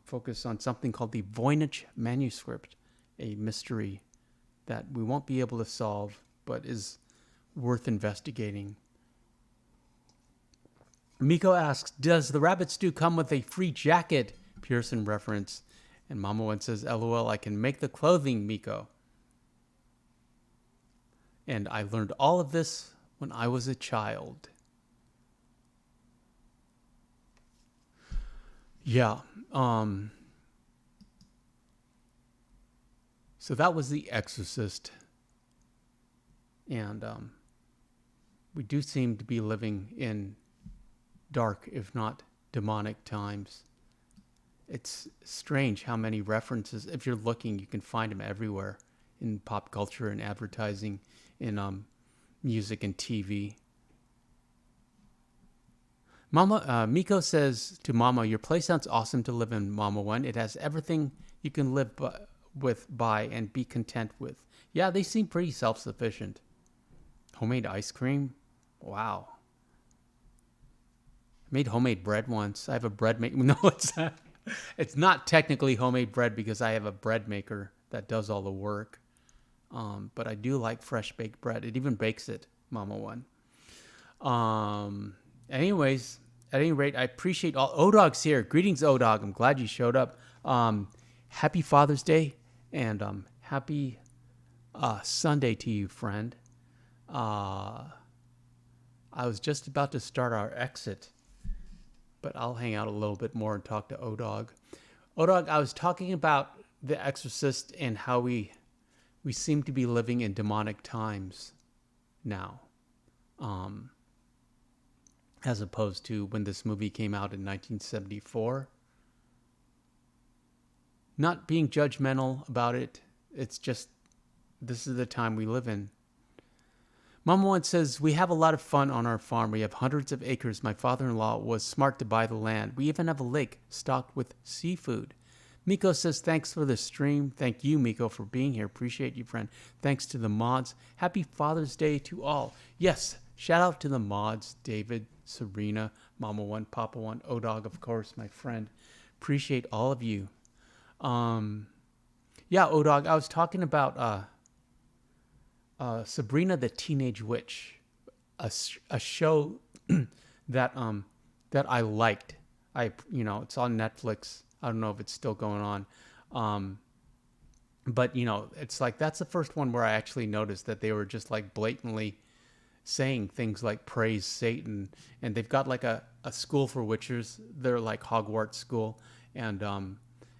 focus on something called the Voynich manuscript, a mystery that we won't be able to solve, but is worth investigating. Miko asks, does the rabbit stew come with a free jacket? Pearson reference. And Mama One says, LOL, I can make the clothing, Miko. And I learned all of this when I was a child. Yeah. So that was The Exorcist. And we do seem to be living in dark, if not demonic times. It's strange how many references, if you're looking, you can find them everywhere in pop culture and advertising, in music and TV. Miko says to Mama, your place sounds awesome to live in, Mama One. It has everything you can live by and be content with. Yeah, they seem pretty self-sufficient. Homemade ice cream? Wow. I made homemade bread once. I have a bread maker. No, it's not technically homemade bread because I have a bread maker that does all the work. But I do like fresh baked bread. It even bakes it, Mama One. Anyways, at any rate, I appreciate all. O-Dog's here. Greetings, O-Dog. I'm glad you showed up. Happy Father's Day and happy Sunday to you, friend. I was just about to start our exit, but I'll hang out a little bit more and talk to O-Dog. O-Dog, I was talking about The Exorcist and how we seem to be living in demonic times now, as opposed to when this movie came out in 1974. not being judgmental about it. It's just, this is the time we live in. Mama once says, we have a lot of fun on our farm. We have hundreds of acres. My father-in-law was smart to buy the land. We even have a lake stocked with seafood. Miko says, thanks for the stream. Thank you, Miko, for being here. Appreciate you, friend. Thanks to the mods. Happy Father's Day to all. Yes, shout out to the mods. David, Serena, Mama One, Papa One, O-Dog, of course, my friend. Appreciate all of you. Yeah, O-Dog, I was talking about Sabrina the Teenage Witch, a show that I liked. It's on Netflix. I don't know if it's still going on. But it's like, that's the first one where I actually noticed that they were just like blatantly saying things like praise Satan, and they've got like a school for witches. They're like Hogwarts school, and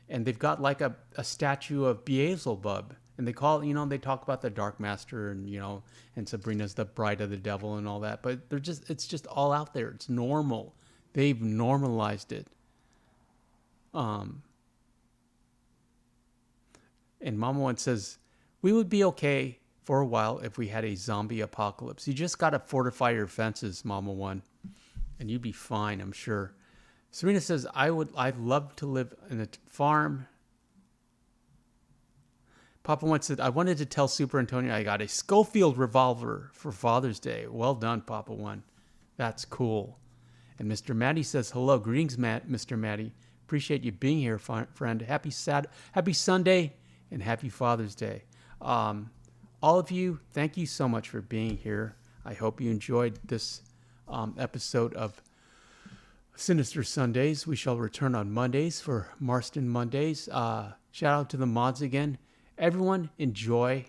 they've got like a statue of Beelzebub. And they they talk about the Dark Master and Sabrina's the bride of the devil and all that. But it's just all out there. It's normal. They've normalized it. And Mama One says, we would be okay for a while if we had a zombie apocalypse. You just got to fortify your fences, Mama One, and you'd be fine, I'm sure. Serena says, I'd love to live in a farm. Papa once said, I wanted to tell Super Antonio I got a Schofield revolver for Father's Day. Well done, Papa One. That's cool. And Mr. Matty says, hello. Greetings, Mr. Matty. Appreciate you being here, friend. Happy Sunday and happy Father's Day. All of you, thank you so much for being here. I hope you enjoyed this episode of Sinister Sundays. We shall return on Mondays for Marston Mondays. Shout out to the mods again. Everyone, enjoy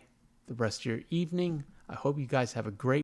the rest of your evening. I hope you guys have a great